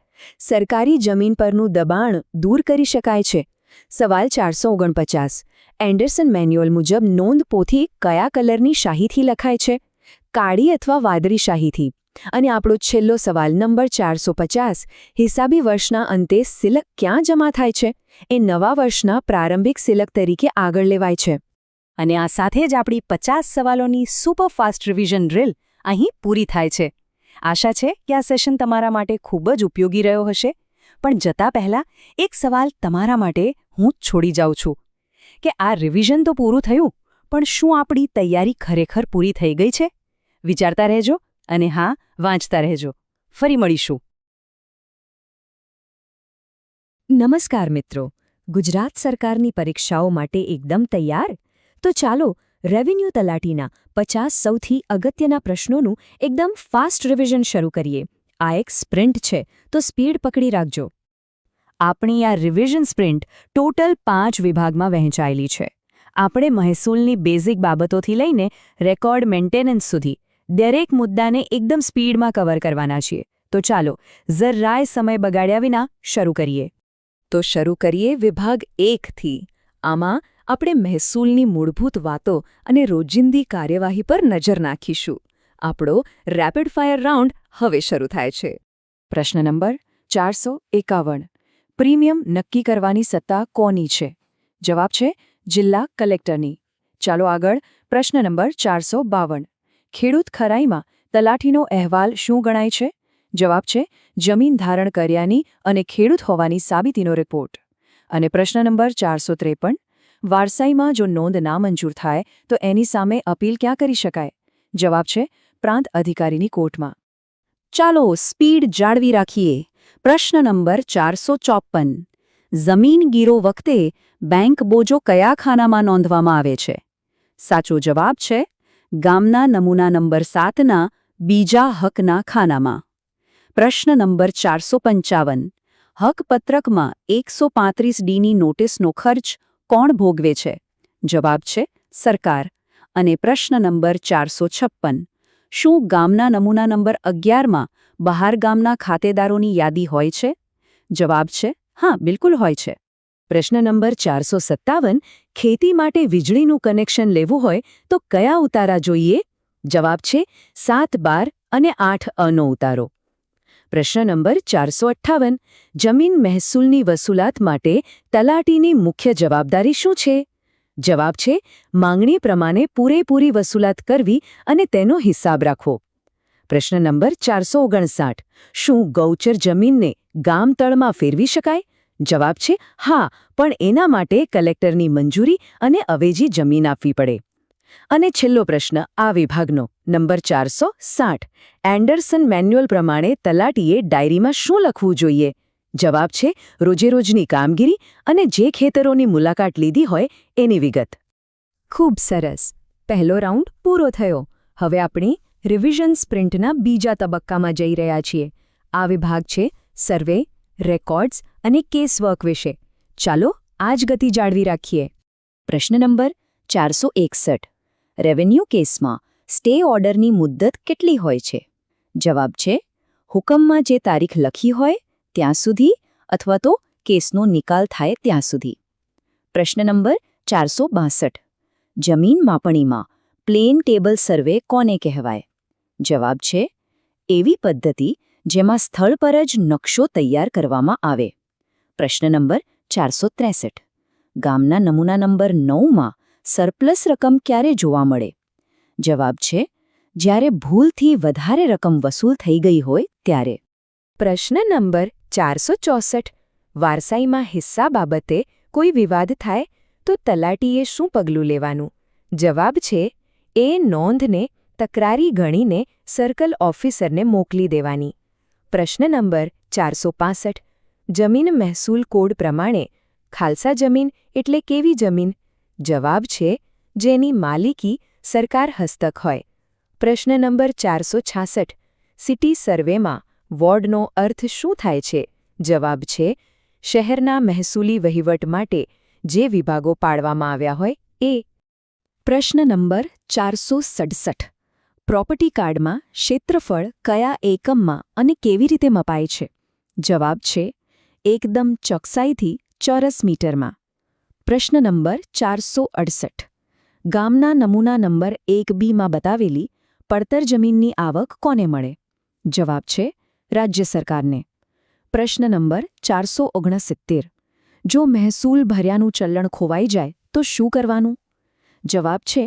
Speaker 7: સરકારી જમીન પરનું દબાણ દૂર કરી શકાય છે. સવાલ 449 એન્ડરસન મેન્યુઅલ મુજબ નોંધ પોથી કયા કલરની શાહીથી લખાય છે? કાળી અથવા વાદળી શાહીથી. અને આપણો છેલ્લો સવાલ નંબર 450 હિસાબી વર્ષના અંતે સિલક ક્યાં જમા થાય છે? એ નવા વર્ષના પ્રારંભિક સિલક તરીકે આગળ લેવાય છે.
Speaker 5: અને આ સાથે જ આપણી 50 સવાલોની સુપરફાસ્ટ રિવિઝન ડ્રિલ અહીં પૂરી થાય છે. આશા છે કે આ સેશન તમારા માટે ખૂબ જ ઉપયોગી રહ્યો હશે. પણ જતા પહેલા એક સવાલ તમારા માટે હું છોડી જાઉં છું કે આ રિવિઝન તો પૂરું થયું, પણ શું આપણી તૈયારી ખરેખર પૂરી થઈ ગઈ છે? વિચારતા રહેજો અને હા, વાંચતા રહેજો. ફરી મળીશું.
Speaker 7: નમસ્કાર મિત્રો, ગુજરાત સરકારની પરીક્ષાઓ માટે એકદમ તૈયાર? તો ચાલો રેવન્યુ તલાટીના 50 સૌથી અગત્યના પ્રશ્નોનું એકદમ ફાસ્ટ રિવિઝન શરૂ કરીએ. આ એક સ્પ્રિન્ટ છે, તો સ્પીડ પકડી રાખજો.
Speaker 5: આપણી આ રિવિઝન સ્પ્રિન્ટ ટોટલ 5 વિભાગમાં વહેંચાયેલી છે. આપણે મહેસૂલની બેઝિક બાબતોથી લઈને રેકોર્ડ મેન્ટેનન્સ સુધી દરેક મુદ્દાને એકદમ સ્પીડમાં કવર કરવાના છીએ. તો ચાલો જરાય સમય બગાડ્યા વિના શરૂ કરીએ.
Speaker 7: તો શરૂ કરીએ વિભાગ 1થી. આમાં આપણે મહેસૂલની મૂળભૂત વાતો અને રોજિંદી કાર્યવાહી પર નજર નાખીશું. આપણો રેપિડ ફાયર રાઉન્ડ હવે શરૂ થાય છે. પ્રશ્ન નંબર 451 પ્રીમિયમ નક્કી કરવાની સત્તા કોની છે? જવાબ છે જિલ્લા કલેક્ટરની. ચાલો આગળ. પ્રશ્ન નંબર 452 ખેડૂત ખરાઈમાં તલાટીનો અહેવાલ શું ગણાય છે? જવાબ છે જમીન ધારણ કર્યાની અને ખેડૂત હોવાની સાબિતીનો રિપોર્ટ. અને પ્રશ્ન નંબર 453 વારસાઈમાં જો નોંધ નામંજૂર થાય તો એની સામે અપીલ ક્યાં કરી શકાય? જવાબ છે પ્રાંત અધિકારીની કોર્ટમાં.
Speaker 5: ચાલો સ્પીડ જાળવી રાખીએ. પ્રશ્ન નંબર 454 જમીન ગીરો વખતે બેંક બોજો કયા ખાનામાં નોંધવામાં આવે છે? સાચો જવાબ છે ગામના નમૂના નંબર 7ના બીજા હકના ખાનામાં. પ્રશ્ન નંબર 455 હકપત્રકમાં 135Dની નોટિસનો ખર્ચ કોણ ભોગવે છે? જવાબ છે સરકાર. અને પ્રશ્ન નંબર 456 શું ગામના નમૂના નંબર 11માં બહાર ગામના ખાતેદારોની યાદી હોય છે? જવાબ છે હા, બિલકુલ હોય છે.
Speaker 7: પ્રશ્ન નંબર 457 ખેતી માટે વીજળીનું કનેક્શન લેવું હોય તો કયા ઉતારા જોઈએ? જવાબ છે 7, 12 અને 8અનો ઉતારો. પ્રશ્ન નંબર 458 જમીન મહેસૂલની વસૂલાત માટે તલાટીની મુખ્ય જવાબદારી શું છે? જવાબ છે માંગણી પ્રમાણે પૂરેપૂરી વસૂલાત કરવી અને તેનો હિસાબ રાખવો. પ્રશ્ન નંબર 459 શું ગૌચર જમીનને ગામ તળમાં ફેરવી શકાય? જવાબ છે હા, પણ એના માટે કલેક્ટરની મંજૂરી અને અવેજી જમીન આપવી પડે. અને છેલ્લો પ્રશ્ન આ વિભાગનો નંબર 460 એન્ડરસન મેન્યુઅલ પ્રમાણે તલાટીએ ડાયરીમાં શું લખવું જોઈએ? જવાબ છે રોજેરોજની કામગીરી અને જે ખેતરોની મુલાકાત લીધી હોય એની વિગત. ખૂબ સરસ. પહેલો રાઉન્ડ પૂરો થયો. હવે આપણે રિવિઝન સ્પ્રિન્ટના બીજા તબક્કામાં જઈ રહ્યા છીએ. આ વિભાગ છે સર્વે, રેકોર્ડ્સ અને કેસવર્ક વિશે. ચાલો આ જ ગતિ જાળવી રાખીએ. પ્રશ્ન નંબર 461. રેવન્યુ કેસમાં સ્ટે ઓર્ડરની મુદ્દત કેટલી હોય છે? જવાબ છે હુકમમાં જે તારીખ લખી હોય ત્યાં સુધી અથવા તો કેસનો નિકાલ થાય ત્યાં સુધી. પ્રશ્ન નંબર 462. જમીન માપણીમાં પ્લેન ટેબલ સર્વે કોને કહેવાય? જવાબ છે એવી પદ્ધતિ જેમાં સ્થળ પર જ નકશો તૈયાર કરવામાં આવે. પ્રશ્ન નંબર 463. ગામના નમૂના નંબર 9માં સરપ્લસ રકમ ક્યારે જોવા મળે? જવાબ છે જ્યારે ભૂલથી વધારે રકમ વસૂલ થઈ ગઈ હોય ત્યારે.
Speaker 1: પ્રશ્ન નંબર 464. વારસાઈમાં હિસ્સા બાબતે કોઈ વિવાદ થાય તો તલાટીએ શું પગલું લેવાનું? જવાબ છે એ નોંધને તકરારી ગણીને સર્કલ ઓફિસરને મોકલી દેવાની. પ્રશ્ન નંબર 465. જમીન મહેસૂલ કોડ પ્રમાણે ખાલસા જમીન એટલે કેવી જમીન? જવાબ છે જેની માલિકી સરકાર હસ્તક હોય. પ્રશ્ન નંબર 466. સિટી સર્વેમાં વોર્ડનો અર્થ શું થાય છે? જવાબ છે શહેરના મહેસૂલી વહીવટ માટે જે વિભાગો પાડવામાં આવ્યા હોય એ.
Speaker 7: પ્રશ્ન નંબર 467. પ્રોપર્ટી કાર્ડમાં ક્ષેત્રફળ કયા એકમમાં અને કેવી રીતે મપાય છે? જવાબ છે એકદમ ચોકસાઈથી ચોરસ મીટરમાં. પ્રશ્ન નંબર 468. ગામના નમૂના નંબર 1B માં બતાવેલી પડતર જમીનની આવક કોને મળે? જવાબ છે રાજ્ય સરકારને. પ્રશ્ન નંબર 469. જો મહેસૂલ ભર્યાનું ચલણ ખોવાઈ જાય તો શું કરવાનું? જવાબ છે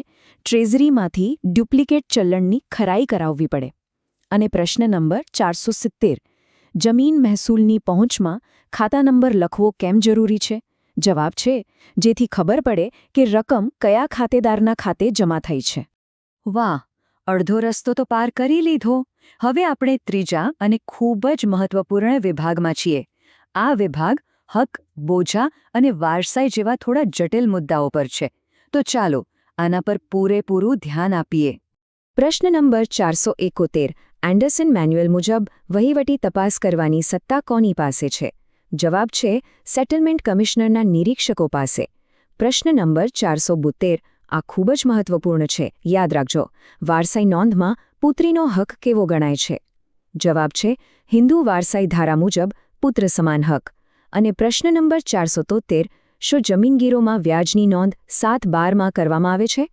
Speaker 7: ટ્રેઝરીમાંથી ડુપ્લિકેટ ચલણની ખરાઈ કરાવવી પડે. અને પ્રશ્ન નંબર 470. જમીન મહેસૂલની પહોંચમાં ખાતા નંબર લખવો કેમ જરૂરી છે? જવાબ છે જેથી ખબર પડે કે રકમ કયા ખાતેદારના ખાતે જમા થઈ છે. વાહ, અડધો રસ્તો તો પાર કરી લીધો. હવે આપણે ત્રીજા અને ખૂબ જ મહત્વપૂર્ણ વિભાગમાં છીએ. આ વિભાગ હક, બોજા અને વારસાઈ જેવા થોડા જટિલ મુદ્દાઓ પર છે. તો ચાલો આના પર પૂરેપૂરું ધ્યાન આપીએ.
Speaker 1: પ્રશ્ન નંબર 471. એન્ડરસન મેન્યુઅલ મુજબ વહીવટી તપાસ કરવાની સત્તા કોની પાસે છે? જવાબ છે સેટલમેન્ટ કમિશનરના નિરીક્ષકો પાસે. પ્રશ્ન નંબર 472. આ ખૂબ જ મહત્વપૂર્ણ છે, યાદ રાખજો. વારસાઈ નોંધમાં પુત્રીનો હક કેવો ગણાય છે? જવાબ છે હિન્દુ વારસાઈ ધારા મુજબ પુત્ર સમાન હક. અને પ્રશ્ન નંબર 473. શું જમીનગીરોમાં વ્યાજની નોંધ 7/12માં કરવામાં આવે છે?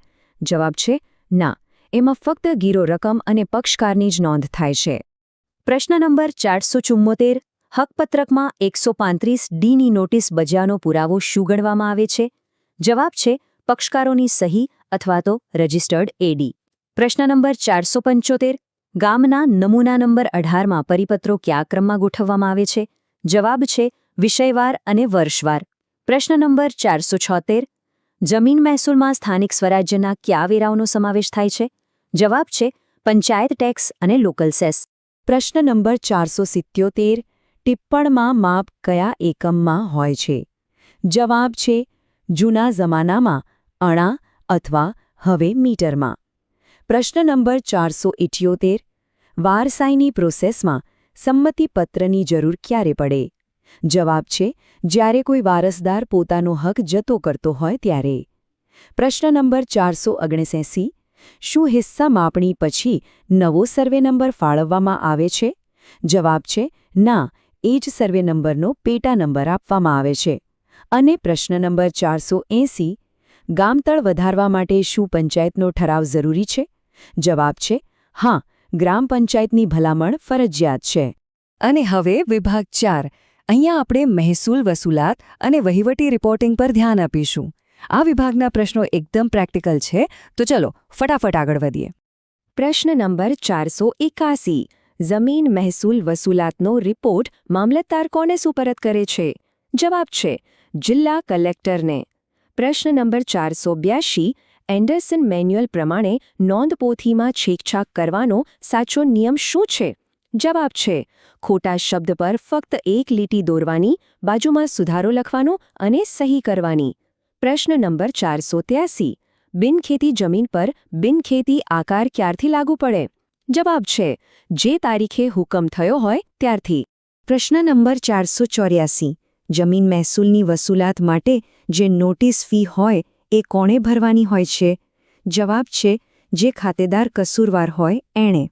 Speaker 1: જવાબ છે ના, એમાં ફક્ત ગીરો રકમ અને પક્ષકારની જ નોંધ થાય છે.
Speaker 7: પ્રશ્ન નંબર 474. હકપત્રકમાં 135Dની નોટિસ બજાવનો પુરાવો શું ગણવામાં આવે છે? જવાબ છે પક્ષકારોની સહી અથવા તો રજિસ્ટર્ડ એડી. પ્રશ્ન નંબર 475. ગામના નમૂના નંબર 18માં પરિપત્રો કયા ક્રમમાં ગોઠવવામાં આવે છે? જવાબ છે વિષયવાર અને વર્ષવાર. પ્રશ્ન નંબર 476. જમીન મહેસૂલમાં સ્થાનિક સ્વરાજ્યના કયા વેરાઓનો સમાવેશ થાય છે? જવાબ છે પંચાયત ટેક્સ અને લોકલ સેસ. પ્રશ્ન નંબર 477. ટિપ્પણમાં માપ કયા એકમમાં હોય છે? જવાબ છે જૂના જમાનામાં અણા અથવા હવે મીટરમાં. પ્રશ્ન નંબર 478. વારસાઈની પ્રોસેસમાં સંમતિપત્રની જરૂર ક્યારે પડે? જવાબ છે જ્યારે કોઈ વારસદાર પોતાનો હક જતો કરતો હોય ત્યારે. પ્રશ્ન નંબર 479. શું હિસ્સા માપણી પછી નવો સર્વે નંબર ફાળવવામાં આવે છે? જવાબ છે ના, એ જ સર્વે નંબરનો પેટા નંબર આપવામાં આવે છે. અને પ્રશ્ન નંબર 480. ગામતળ વધારવા માટે શું પંચાયતનો ઠરાવ જરૂરી છે? જવાબ છે હા, ગ્રામ પંચાયતની ભલામણ ફરજિયાત છે. અને હવે વિભાગ 4. અહીંયા આપણે મહેસૂલ વસૂલાત અને વહીવટી રિપોર્ટિંગ પર ધ્યાન આપીશું. આ વિભાગના પ્રશ્નો એકદમ પ્રેક્ટિકલ છે, તો ચલો ફટાફટ આગળ વધીએ.
Speaker 1: પ્રશ્ન નંબર 481. જમીન મહેસૂલ વસૂલાતનો રિપોર્ટ મામલતદાર કોને સુપરત કરે છે? જવાબ છે જિલ્લા કલેક્ટરને. પ્રશ્ન નંબર 482. એન્ડરસન મેન્યુઅલ પ્રમાણે નોંધપોથીમાં છેકછાક કરવાનો સાચો નિયમ શું છે? જવાબ છે ખોટા શબ્દ પર ફક્ત એક લીટી દોરવાની, બાજુમાં સુધારો લખવાનો અને સહી કરવાની. પ્રશ્ન નંબર 483. બિનખેતી જમીન પર બિનખેતી આકાર ક્યારથી લાગુ પડે? જવાબ છે જે તારીખે હુકમ થયો હોય ત્યારથી.
Speaker 7: પ્રશ્ન નંબર 484 જમીન મહેસૂલની વસૂલાત માટે જે નોટિસ ફી હોય એ કોણે ભરવાની હોય છે? જવાબ છે જે ખાતેદાર કસૂરવાર હોય એણે.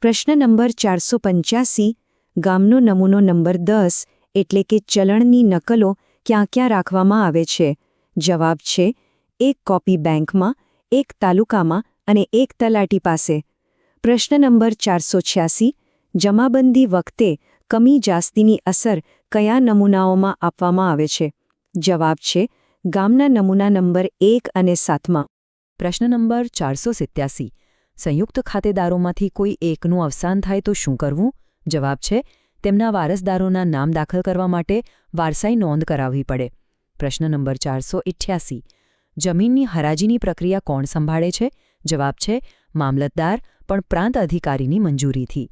Speaker 7: પ્રશ્ન નંબર 485 ગામનો નમૂનો નંબર 10 એટલે કે ચલણની નકલો ક્યાં ક્યાં રાખવામાં આવે છે? જવાબ છે એક કોપી બેંકમાં, એક તાલુકામાં અને એક તલાટી પાસે. પ્રશ્ન નંબર 486 જમાબંધી વખતે કમી જાસ્તીની અસર કયા નમૂનાઓમાં આપવામાં આવે છે? જવાબ છે ગામના નમૂના નંબર 1 અને 7માં.
Speaker 5: પ્રશ્ન નંબર 487 સંયુક્ત ખાતેદારોમાંથી કોઈ એકનું અવસાન થાય તો શું કરવું? જવાબ છે તેમના વારસદારોના નામ દાખલ કરવા માટે વારસાઈ નોંધ કરાવવી પડે. પ્રશ્ન નંબર 488 જમીનની હરાજીની પ્રક્રિયા કોણ સંભાળે છે? જવાબ છે મામલતદાર, પણ પ્રાંત અધિકારીની મંજૂરીથી.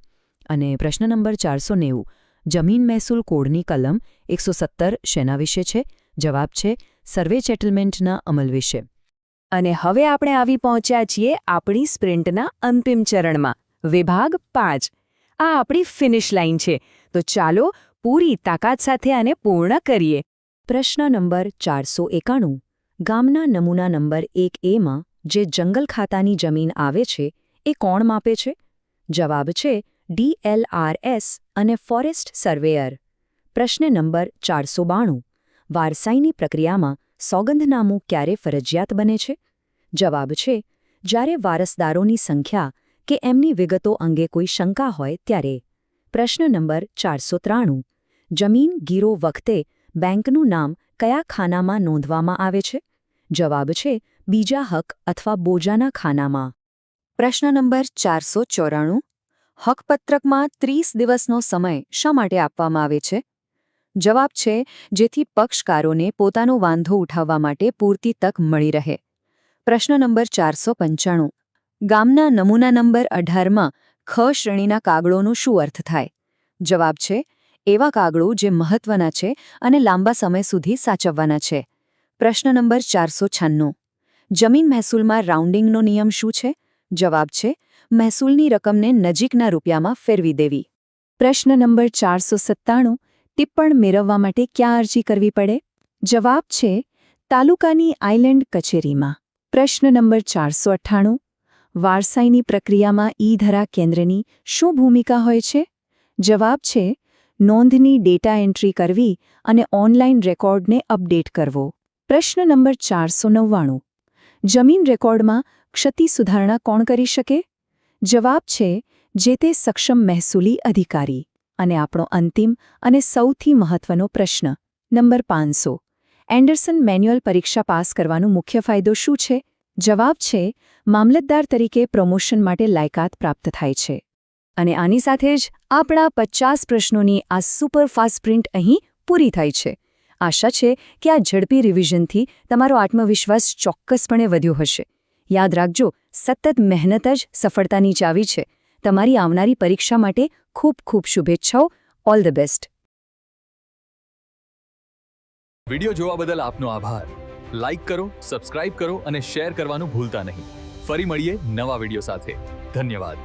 Speaker 5: અને પ્રશ્ન નંબર 490 જમીન મહેસૂલ કોડની કલમ 117 શેના વિશે છે? જવાબ છે સર્વે સેટલમેન્ટના અમલ વિશે. અને હવે આપણે આવી પહોંચ્યા છીએ આપણી સ્પ્રિન્ટના અંતિમ ચરણમાં, વિભાગ 5. આ આપણી ફિનિશ લાઇન છે, તો ચાલો પૂરી તાકાત સાથે આને પૂર્ણ કરીએ.
Speaker 7: પ્રશ્ન નંબર 491 ગામના નમૂના નંબર 1A માં જે જંગલ ખાતાની જમીન આવે છે એ કોણ માપે છે? જવાબ છે DLRS અને ફોરેસ્ટ સર્વેયર. પ્રશ્ન નંબર 492 વારસાઈની પ્રક્રિયામાં સોગંદનામું ક્યારે ફરજિયાત બને છે? જવાબ છે જ્યારે વારસદારોની સંખ્યા કે એમની વિગતો અંગે કોઈ શંકા હોય ત્યારે. પ્રશ્ન નંબર 493 જમીન ગીરો વખતે બેંકનું નામ કયા ખાનામાં નોંધવામાં આવે છે? જવાબ છે બીજા હક અથવા બોજાના ખાનામાં.
Speaker 1: પ્રશ્ન નંબર 494 હકપત્રકમાં 30 દિવસનો સમય શા માટે આપવામાં આવે છે? જવાબ છે જેથી પક્ષકારોને પોતાનો વાંધો ઉઠાવવા માટે પૂરતી તક મળી રહે. પ્રશ્ન નંબર 495 ગામના નમૂના નંબર 18માં ખ શ્રેણીના કાગળોનો શું અર્થ થાય? જવાબ છે એવા કાગળો જે મહત્વના છે અને લાંબા સમય સુધી સાચવવાના છે. પ્રશ્ન નંબર 496 જમીન મહેસૂલમાં રાઉન્ડિંગનો નિયમ શું છે? જવાબ છે મહેસૂલની રકમને નજીકના રૂપિયામાં ફેરવી દેવી.
Speaker 5: પ્રશ્ન નંબર 497 ટિપ્પણ મેળવવા માટે ક્યાં અરજી કરવી પડે? જવાબ છે તાલુકાની આઇલેન્ડ કચેરીમાં. પ્રશ્ન નંબર 498 વારસાઈની પ્રક્રિયામાં ઈ-ધરા કેન્દ્રની શું ભૂમિકા હોય છે? જવાબ છે નોંધની ડેટા એન્ટ્રી કરવી અને ઓનલાઈન રેકોર્ડને અપડેટ કરવો. પ્રશ્ન નંબર 499 જમીન રેકોર્ડમાં ક્ષતિ સુધારણા કોણ કરી શકે? જવાબ છે જે તે સક્ષમ મહેસૂલી અધિકારી. અને આપણો અંતિમ અને સૌથી મહત્વનો પ્રશ્ન નંબર 500 એન્ડરસન મેન્યુઅલ પરીક્ષા પાસ કરવાનો મુખ્ય ફાયદો શું છે? જવાબ છે મામલતદાર તરીકે પ્રમોશન માટે લાયકાત પ્રાપ્ત થાય છે. અને આની સાથે જ આપણા 50 પ્રશ્નોની આ સુપરફાસ્ટ સ્પ્રિન્ટ અહીં પૂરી થાય છે. આશા છે કે આ ઝડપી રિવિઝનથી તમારો આત્મવિશ્વાસ ચોક્કસપણે વધ્યો હશે. યાદ રાખજો, સતત મહેનત જ સફળતાની ચાવી છે. તમારી આવનારી પરીક્ષા માટે ખૂબ ખૂબ શુભેચ્છાઓ. All the best.
Speaker 11: વિડિયો જોવા બદલ આપનો આભાર. લાઇક કરો, સબસ્ક્રાઇબ કરો અને શેર કરવાનું ભૂલતા નહીં. ફરી મળીએ નવા વિડિયો સાથે. ધન્યવાદ.